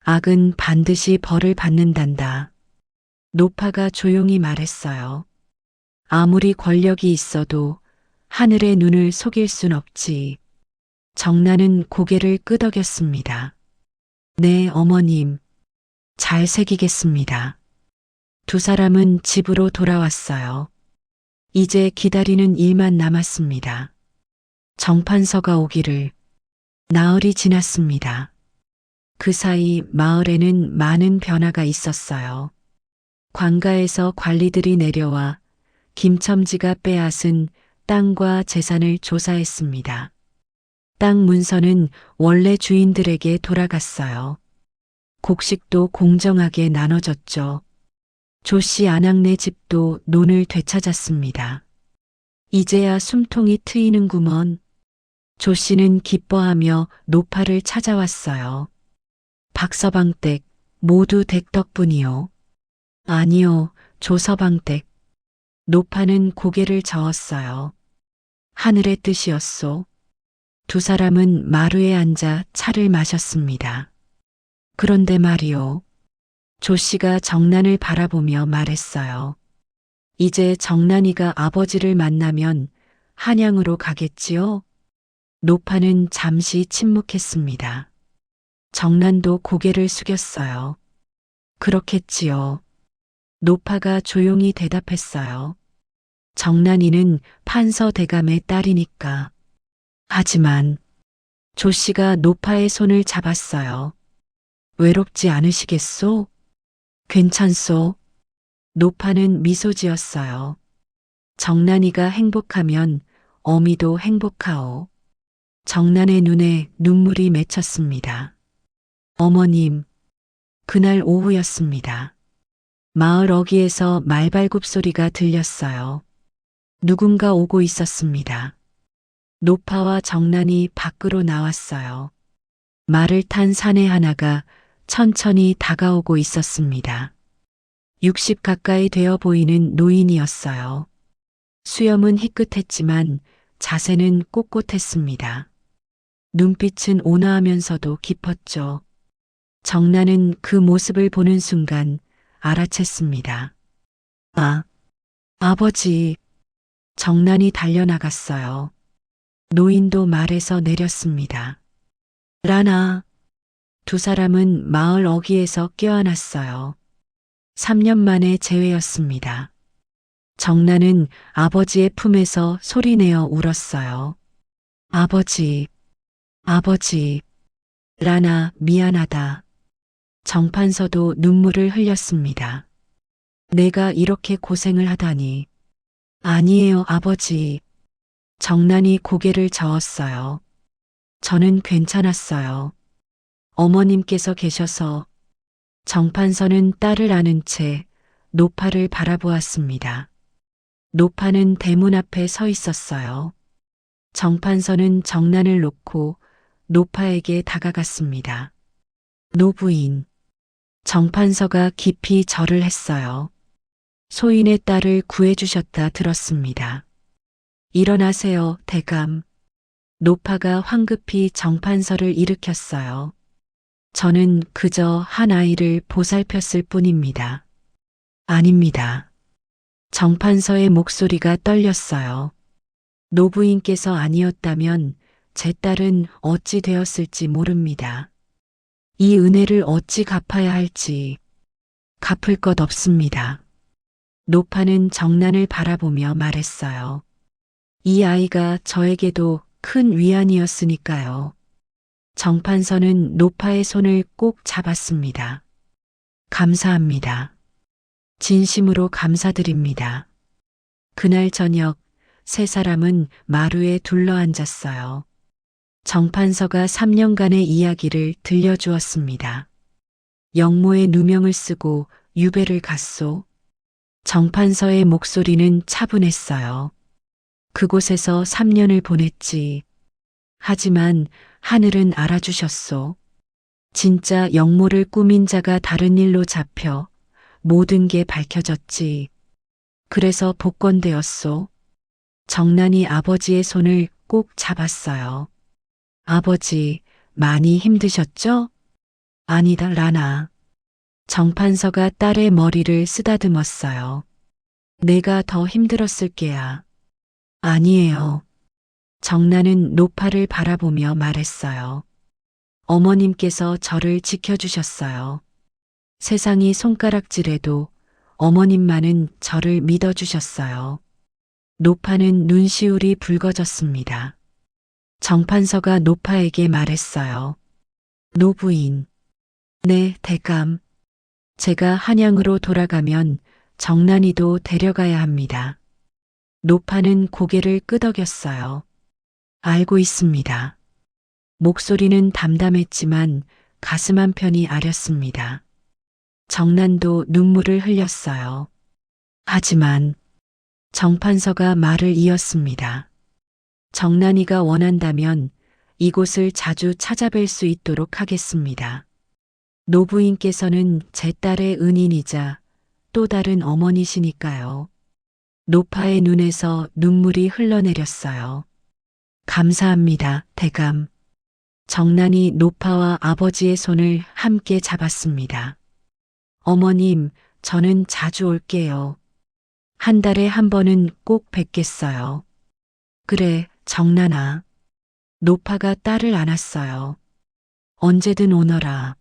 악은 반드시 벌을 받는단다. 노파가 조용히 말했어요. 아무리 권력이 있어도 하늘의 눈을 속일 순 없지. 정난은 고개를 끄덕였습니다. 네 어머님, 잘 새기겠습니다. 두 사람은 집으로 돌아왔어요. 이제 기다리는 일만 남았습니다. 정판서가 오기를. 나흘이 지났습니다. 그 사이 마을에는 많은 변화가 있었어요. 관가에서 관리들이 내려와 김첨지가 빼앗은 땅과 재산을 조사했습니다. 땅 문서는 원래 주인들에게 돌아갔어요. 곡식도 공정하게 나눠졌죠. 조씨 아낙네 집도 논을 되찾았습니다. 이제야 숨통이 트이는구먼. 조씨는 기뻐하며 노파를 찾아왔어요. 박서방댁 모두 댁 덕분이요. 아니요, 조서방댁. 노파는 고개를 저었어요. 하늘의 뜻이었소. 두 사람은 마루에 앉아 차를 마셨습니다. 그런데 말이요. 조 씨가 정난을 바라보며 말했어요. 이제 정난이가 아버지를 만나면 한양으로 가겠지요? 노파는 잠시 침묵했습니다. 정난도 고개를 숙였어요. 그렇겠지요. 노파가 조용히 대답했어요. 정난이는 판서 대감의 딸이니까. 하지만 조 씨가 노파의 손을 잡았어요. 외롭지 않으시겠소? 괜찮소? 노파는 미소 지었어요. 정난이가 행복하면 어미도 행복하오. 정난의 눈에 눈물이 맺혔습니다. 어머님, 그날 오후였습니다. 마을 어귀에서 말발굽 소리가 들렸어요. 누군가 오고 있었습니다. 노파와 정난이 밖으로 나왔어요. 말을 탄 사내 하나가 천천히 다가오고 있었습니다. 60 가까이 되어 보이는 노인이었어요. 수염은 희끗했지만 자세는 꼿꼿했습니다. 눈빛은 온화하면서도 깊었죠. 정난은 그 모습을 보는 순간 알아챘습니다. 아, 아버지. 정난이 달려나갔어요. 노인도 말에서 내렸습니다. 라나. 두 사람은 마을 어귀에서 껴안았어요. 3년 만에 재회였습니다. 정난은 아버지의 품에서 소리내어 울었어요. 아버지, 아버지. 라나, 미안하다. 정판서도 눈물을 흘렸습니다. 내가 이렇게 고생을 하다니. 아니에요, 아버지. 정난이 고개를 저었어요. 저는 괜찮았어요. 어머님께서 계셔서. 정판서는 딸을 안은 채 노파를 바라보았습니다. 노파는 대문 앞에 서 있었어요. 정판서는 정난을 놓고 노파에게 다가갔습니다. 노부인. 정판서가 깊이 절을 했어요. 소인의 딸을 구해주셨다 들었습니다. 일어나세요, 대감. 노파가 황급히 정판서를 일으켰어요. 저는 그저 한 아이를 보살폈을 뿐입니다. 아닙니다. 정판서의 목소리가 떨렸어요. 노부인께서 아니었다면 제 딸은 어찌 되었을지 모릅니다. 이 은혜를 어찌 갚아야 할지 갚을 것 없습니다. 노파는 정난을 바라보며 말했어요. 이 아이가 저에게도 큰 위안이었으니까요. 정판서는 노파의 손을 꼭 잡았습니다. 감사합니다. 진심으로 감사드립니다. 그날 저녁 세 사람은 마루에 둘러앉았어요. 정판서가 3년간의 이야기를 들려주었습니다. 영모의 누명을 쓰고 유배를 갔소. 정판서의 목소리는 차분했어요. 그곳에서 3년을 보냈지. 하지만 하늘은 알아주셨소. 진짜 영모를 꾸민 자가 다른 일로 잡혀 모든 게 밝혀졌지. 그래서 복권되었소. 정난이 아버지의 손을 꼭 잡았어요. 아버지, 많이 힘드셨죠? 아니다, 라나. 정판서가 딸의 머리를 쓰다듬었어요. 내가 더 힘들었을 게야. 아니에요. 정난은 노파를 바라보며 말했어요. 어머님께서 저를 지켜주셨어요. 세상이 손가락질해도 어머님만은 저를 믿어주셨어요. 노파는 눈시울이 붉어졌습니다. 정판서가 노파에게 말했어요. 노부인. 네, 대감. 제가 한양으로 돌아가면 정난이도 데려가야 합니다. 노파는 고개를 끄덕였어요. 알고 있습니다. 목소리는 담담했지만 가슴 한편이 아렸습니다. 정난도 눈물을 흘렸어요. 하지만 정판서가 말을 이었습니다. 정난이가 원한다면 이곳을 자주 찾아뵐 수 있도록 하겠습니다. 노부인께서는 제 딸의 은인이자 또 다른 어머니시니까요. 노파의 눈에서 눈물이 흘러내렸어요. 감사합니다, 대감. 정난이 노파와 아버지의 손을 함께 잡았습니다. 어머님, 저는 자주 올게요. 한 달에 한 번은 꼭 뵙겠어요. 그래, 정란아. 노파가 딸을 안았어요. 언제든 오너라.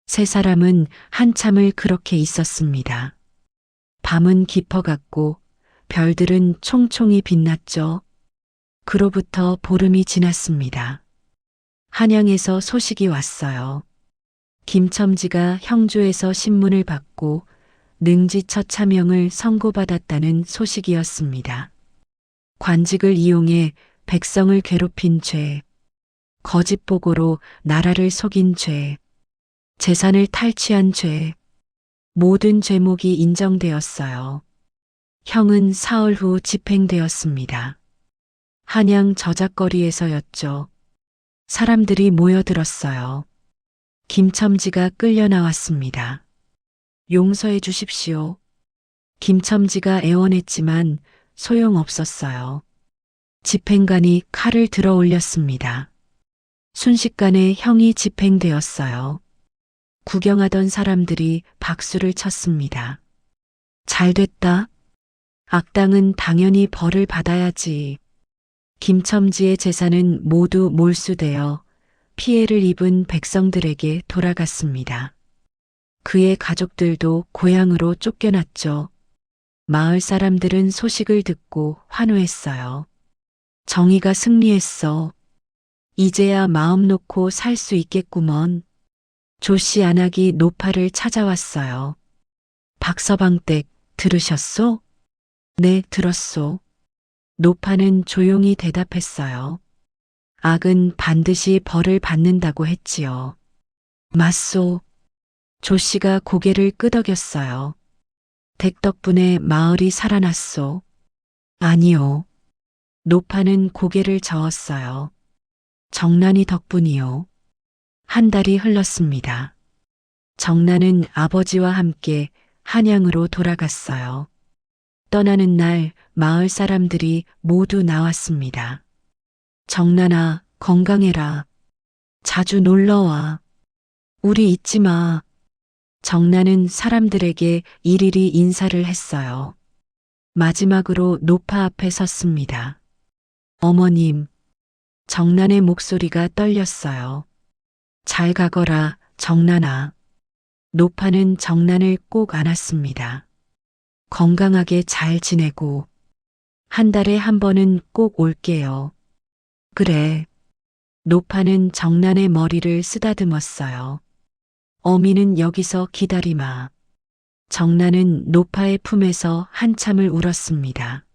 세 사람은 한참을 그렇게 있었습니다. 밤은 깊어갔고 별들은 총총히 빛났죠. 그로부터 보름이 지났습니다. 한양에서 소식이 왔어요. 김첨지가 형조에서 신문을 받고 능지처참형을 선고받았다는 소식이었습니다. 관직을 이용해 백성을 괴롭힌 죄, 거짓 보고로 나라를 속인 죄, 재산을 탈취한 죄, 모든 죄목이 인정되었어요. 형은 사흘 후 집행되었습니다. 한양 저작거리에서였죠. 사람들이 모여들었어요. 김첨지가 끌려 나왔습니다. 용서해 주십시오. 김첨지가 애원했지만 소용없었어요. 집행관이 칼을 들어 올렸습니다. 순식간에 형이 집행되었어요. 구경하던 사람들이 박수를 쳤습니다. 잘 됐다. 악당은 당연히 벌을 받아야지. 김첨지의 재산은 모두 몰수되어 피해를 입은 백성들에게 돌아갔습니다. 그의 가족들도 고향으로 쫓겨났죠. 마을 사람들은 소식을 듣고 환호했어요. 정의가 승리했어. 이제야 마음 놓고 살 수 있겠구먼. 조씨 안악이 노파를 찾아왔어요. 박서방댁 들으셨소? 네, 들었소. 노파는 조용히 대답했어요. 악은 반드시 벌을 받는다고 했지요. 맞소. 조씨가 고개를 끄덕였어요. 댁 덕분에 마을이 살아났소. 아니요. 노파는 고개를 저었어요. 정란이 덕분이요. 한 달이 흘렀습니다. 정란은 아버지와 함께 한양으로 돌아갔어요. 떠나는 날 마을 사람들이 모두 나왔습니다. 정란아, 건강해라. 자주 놀러와. 우리 잊지 마. 정란은 사람들에게 일일이 인사를 했어요. 마지막으로 노파 앞에 섰습니다. 어머님, 정란의 목소리가 떨렸어요. 잘 가거라, 정란아. 노파는 정란을 꼭 안았습니다. 건강하게 잘 지내고 한 달에 한 번은 꼭 올게요. 그래. 노파는 정란의 머리를 쓰다듬었어요. 어미는 여기서 기다리마. 정란은 노파의 품에서 한참을 울었습니다.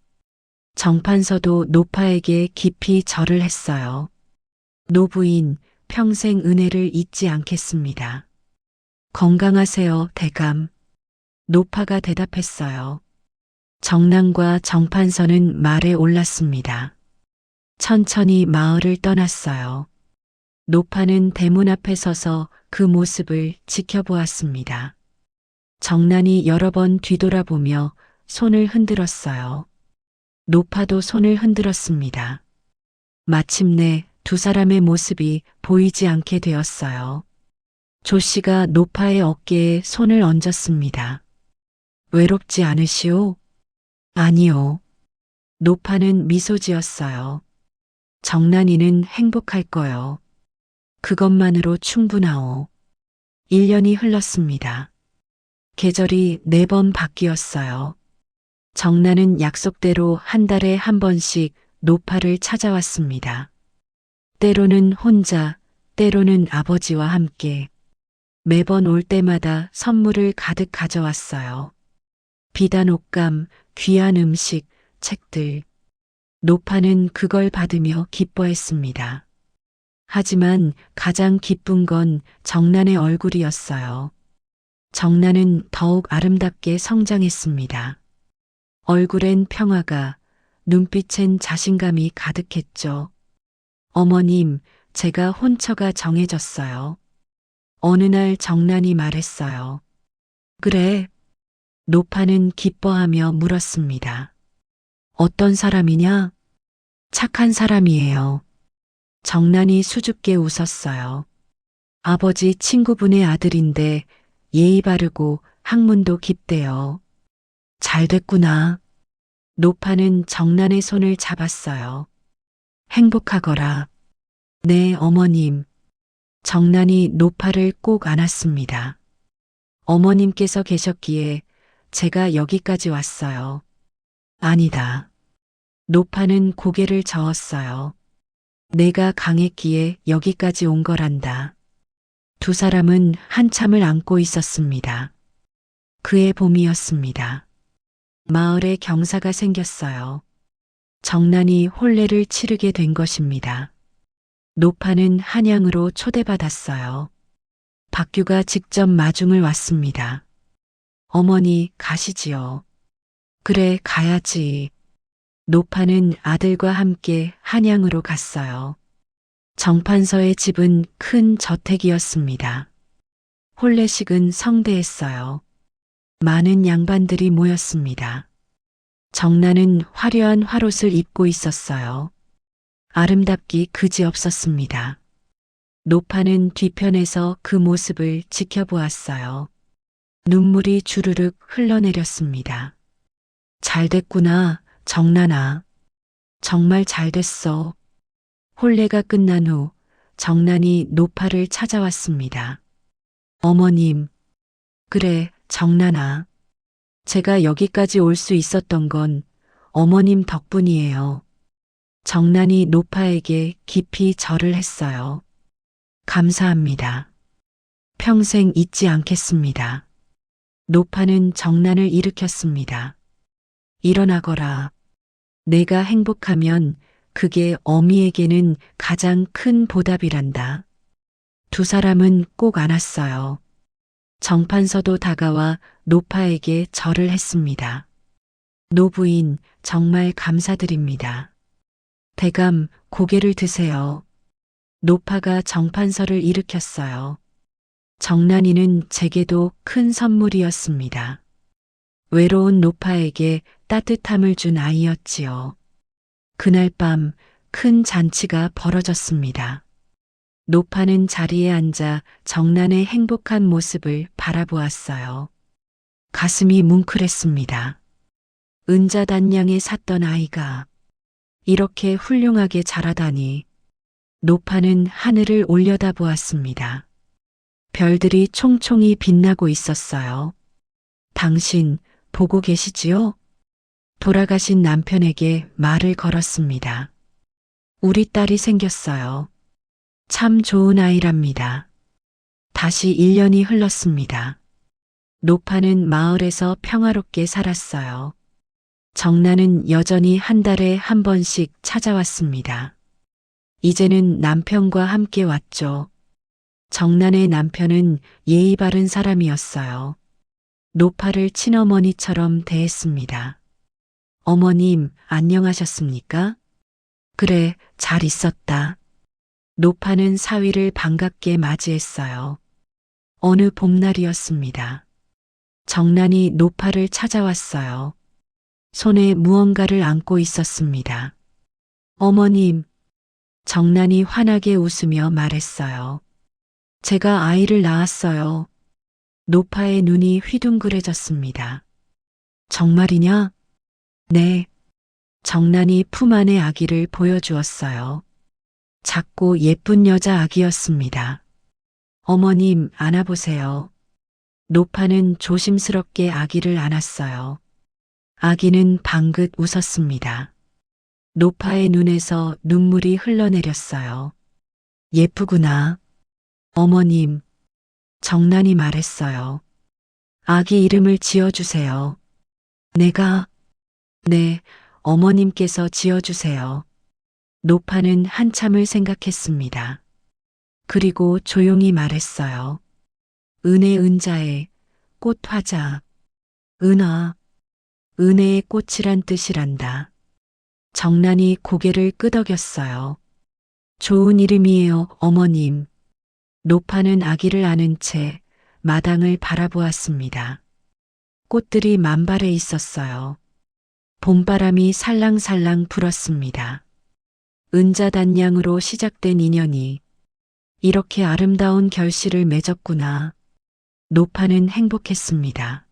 정판서도 노파에게 깊이 절을 했어요. 노부인, 평생 은혜를 잊지 않겠습니다. 건강하세요, 대감. 노파가 대답했어요. 정란과 정판서는 말에 올랐습니다. 천천히 마을을 떠났어요. 노파는 대문 앞에 서서 그 모습을 지켜보았습니다. 정란이 여러 번 뒤돌아보며 손을 흔들었어요. 노파도 손을 흔들었습니다. 마침내 두 사람의 모습이 보이지 않게 되었어요. 조씨가 노파의 어깨에 손을 얹었습니다. 외롭지 않으시오? 아니요. 노파는 미소 지었어요. 정란이는 행복할 거요. 그것만으로 충분하오. 1년이 흘렀습니다. 계절이 4번 바뀌었어요. 정란은 약속대로 한 달에 한 번씩 노파를 찾아왔습니다. 때로는 혼자, 때로는 아버지와 함께. 매번 올 때마다 선물을 가득 가져왔어요. 비단 옷감, 귀한 음식, 책들. 노파는 그걸 받으며 기뻐했습니다. 하지만 가장 기쁜 건 정란의 얼굴이었어요. 정란은 더욱 아름답게 성장했습니다. 얼굴엔 평화가, 눈빛엔 자신감이 가득했죠. 어머님, 제가 혼처가 정해졌어요. 어느 날 정란이 말했어요. 그래. 노파는 기뻐하며 물었습니다. 어떤 사람이냐? 착한 사람이에요. 정란이 수줍게 웃었어요. 아버지 친구분의 아들인데 예의 바르고 학문도 깊대요. 잘 됐구나. 노파는 정난의 손을 잡았어요. 행복하거라. 네, 어머님. 정난이 노파를 꼭 안았습니다. 어머님께서 계셨기에 제가 여기까지 왔어요. 아니다. 노파는 고개를 저었어요. 내가 강했기에 여기까지 온 거란다. 두 사람은 한참을 안고 있었습니다. 그해 봄이었습니다. 마을에 경사가 생겼어요. 정난이 혼례를 치르게 된 것입니다. 노파는 한양으로 초대받았어요. 박규가 직접 마중을 왔습니다. 어머니 가시지요. 그래 가야지. 노파는 아들과 함께 한양으로 갔어요. 정판서의 집은 큰 저택이었습니다. 혼례식은 성대했어요. 많은 양반들이 모였습니다. 정난은 화려한 화롯을 입고 있었어요. 아름답기 그지없었습니다. 노파는 뒤편에서 그 모습을 지켜보았어요. 눈물이 주르륵 흘러내렸습니다. 잘 됐구나, 정난아. 정말 잘 됐어. 혼례가 끝난 후 정난이 노파를 찾아왔습니다. 어머님, 그래, 정난아. 제가 여기까지 올 수 있었던 건 어머님 덕분이에요. 정난이 노파에게 깊이 절을 했어요. 감사합니다. 평생 잊지 않겠습니다. 노파는 정난을 일으켰습니다. 일어나거라. 내가 행복하면 그게 어미에게는 가장 큰 보답이란다. 두 사람은 꼭 안았어요. 정판서도 다가와 노파에게 절을 했습니다. 노부인 정말 감사드립니다. 대감 고개를 드세요. 노파가 정판서를 일으켰어요. 정난이는 제게도 큰 선물이었습니다. 외로운 노파에게 따뜻함을 준 아이였지요. 그날 밤 큰 잔치가 벌어졌습니다. 노파는 자리에 앉아 정난의 행복한 모습을 바라보았어요. 가슴이 뭉클했습니다. 은자단양에 샀던 아이가 이렇게 훌륭하게 자라다니. 노파는 하늘을 올려다보았습니다. 별들이 총총히 빛나고 있었어요. 당신 보고 계시지요? 돌아가신 남편에게 말을 걸었습니다. 우리 딸이 생겼어요. 참 좋은 아이랍니다. 다시 1년이 흘렀습니다. 노파는 마을에서 평화롭게 살았어요. 정난은 여전히 한 달에 한 번씩 찾아왔습니다. 이제는 남편과 함께 왔죠. 정난의 남편은 예의 바른 사람이었어요. 노파를 친어머니처럼 대했습니다. 어머님, 안녕하셨습니까? 그래, 잘 있었다. 노파는 사위를 반갑게 맞이했어요. 어느 봄날이었습니다. 정난이 노파를 찾아왔어요. 손에 무언가를 안고 있었습니다. 어머님, 정난이 환하게 웃으며 말했어요. 제가 아이를 낳았어요. 노파의 눈이 휘둥그레졌습니다. 정말이냐? 네. 정난이 품 안의 아기를 보여주었어요. 작고 예쁜 여자 아기였습니다. 어머님, 안아보세요. 노파는 조심스럽게 아기를 안았어요. 아기는 방긋 웃었습니다. 노파의 눈에서 눈물이 흘러내렸어요. 예쁘구나. 어머님, 정난이 말했어요. 아기 이름을 지어주세요. 내가? 네, 어머님께서 지어주세요. 노파는 한참을 생각했습니다. 그리고 조용히 말했어요. 은혜 은자에 꽃 화자. 은화. 은혜의 꽃이란 뜻이란다. 정난이 고개를 끄덕였어요. 좋은 이름이에요, 어머님. 노파는 아기를 안은 채 마당을 바라보았습니다. 꽃들이 만발해 있었어요. 봄바람이 살랑살랑 불었습니다. 은자단양으로 시작된 인연이 이렇게 아름다운 결실을 맺었구나. 노파는 행복했습니다.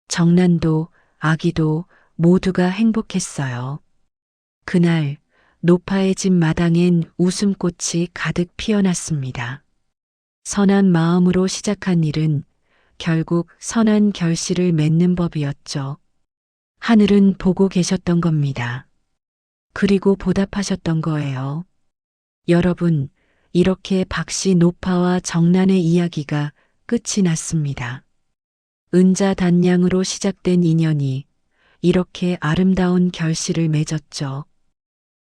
정난도 아기도 모두가 행복했어요. 그날 노파의 집 마당엔 웃음꽃이 가득 피어났습니다. 선한 마음으로 시작한 일은 결국 선한 결실을 맺는 법이었죠. 하늘은 보고 계셨던 겁니다. 그리고 보답하셨던 거예요. 여러분, 이렇게 박씨 노파와 정난의 이야기가 끝이 났습니다. 은자단양으로 시작된 인연이 이렇게 아름다운 결실을 맺었죠.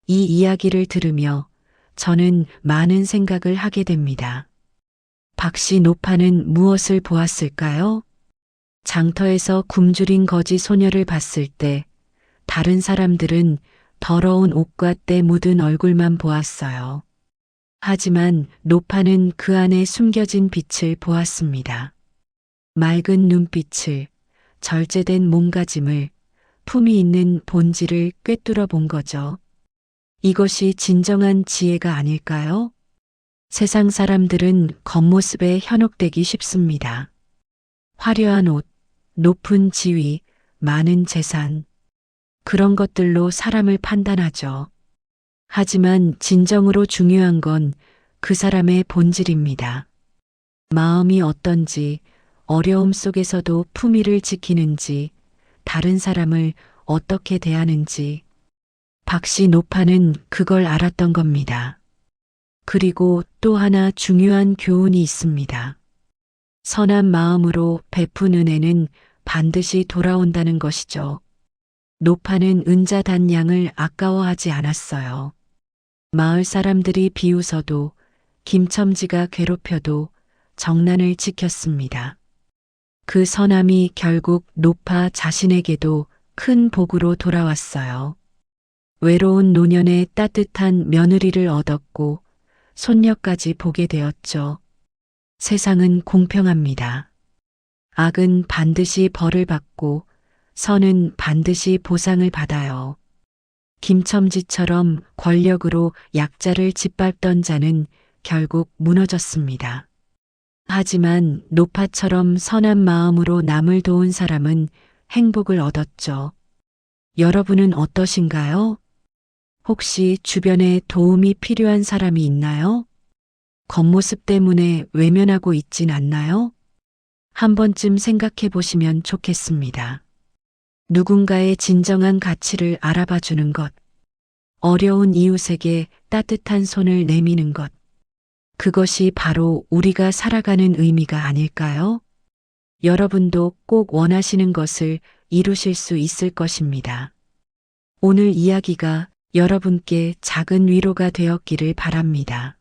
이 이야기를 들으며 저는 많은 생각을 하게 됩니다. 박씨 노파는 무엇을 보았을까요? 장터에서 굶주린 거지 소녀를 봤을 때 다른 사람들은 더러운 옷과 때 묻은 얼굴만 보았어요. 하지만 노파는 그 안에 숨겨진 빛을 보았습니다. 맑은 눈빛을, 절제된 몸가짐을, 품이 있는 본질을 꿰뚫어 본 거죠. 이것이 진정한 지혜가 아닐까요? 세상 사람들은 겉모습에 현혹되기 쉽습니다. 화려한 옷, 높은 지위, 많은 재산. 그런 것들로 사람을 판단하죠. 하지만 진정으로 중요한 건 그 사람의 본질입니다. 마음이 어떤지, 어려움 속에서도 품위를 지키는지, 다른 사람을 어떻게 대하는지. 박씨 노파는 그걸 알았던 겁니다. 그리고 또 하나 중요한 교훈이 있습니다. 선한 마음으로 베푼 은혜는 반드시 돌아온다는 것이죠. 노파는 은자단양을 아까워하지 않았어요. 마을 사람들이 비웃어도 김첨지가 괴롭혀도 정난을 지켰습니다. 그 선함이 결국 노파 자신에게도 큰 복으로 돌아왔어요. 외로운 노년에 따뜻한 며느리를 얻었고 손녀까지 보게 되었죠. 세상은 공평합니다. 악은 반드시 벌을 받고 선은 반드시 보상을 받아요. 김첨지처럼 권력으로 약자를 짓밟던 자는 결국 무너졌습니다. 하지만 노파처럼 선한 마음으로 남을 도운 사람은 행복을 얻었죠. 여러분은 어떠신가요? 혹시 주변에 도움이 필요한 사람이 있나요? 겉모습 때문에 외면하고 있진 않나요? 한 번쯤 생각해 보시면 좋겠습니다. 누군가의 진정한 가치를 알아봐 주는 것, 어려운 이웃에게 따뜻한 손을 내미는 것, 그것이 바로 우리가 살아가는 의미가 아닐까요? 여러분도 꼭 원하시는 것을 이루실 수 있을 것입니다. 오늘 이야기가 여러분께 작은 위로가 되었기를 바랍니다.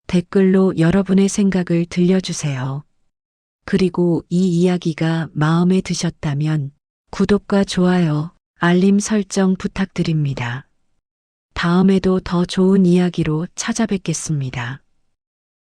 댓글로 여러분의 생각을 들려주세요. 그리고 이 이야기가 마음에 드셨다면 구독과 좋아요, 알림 설정 부탁드립니다. 다음에도 더 좋은 이야기로 찾아뵙겠습니다.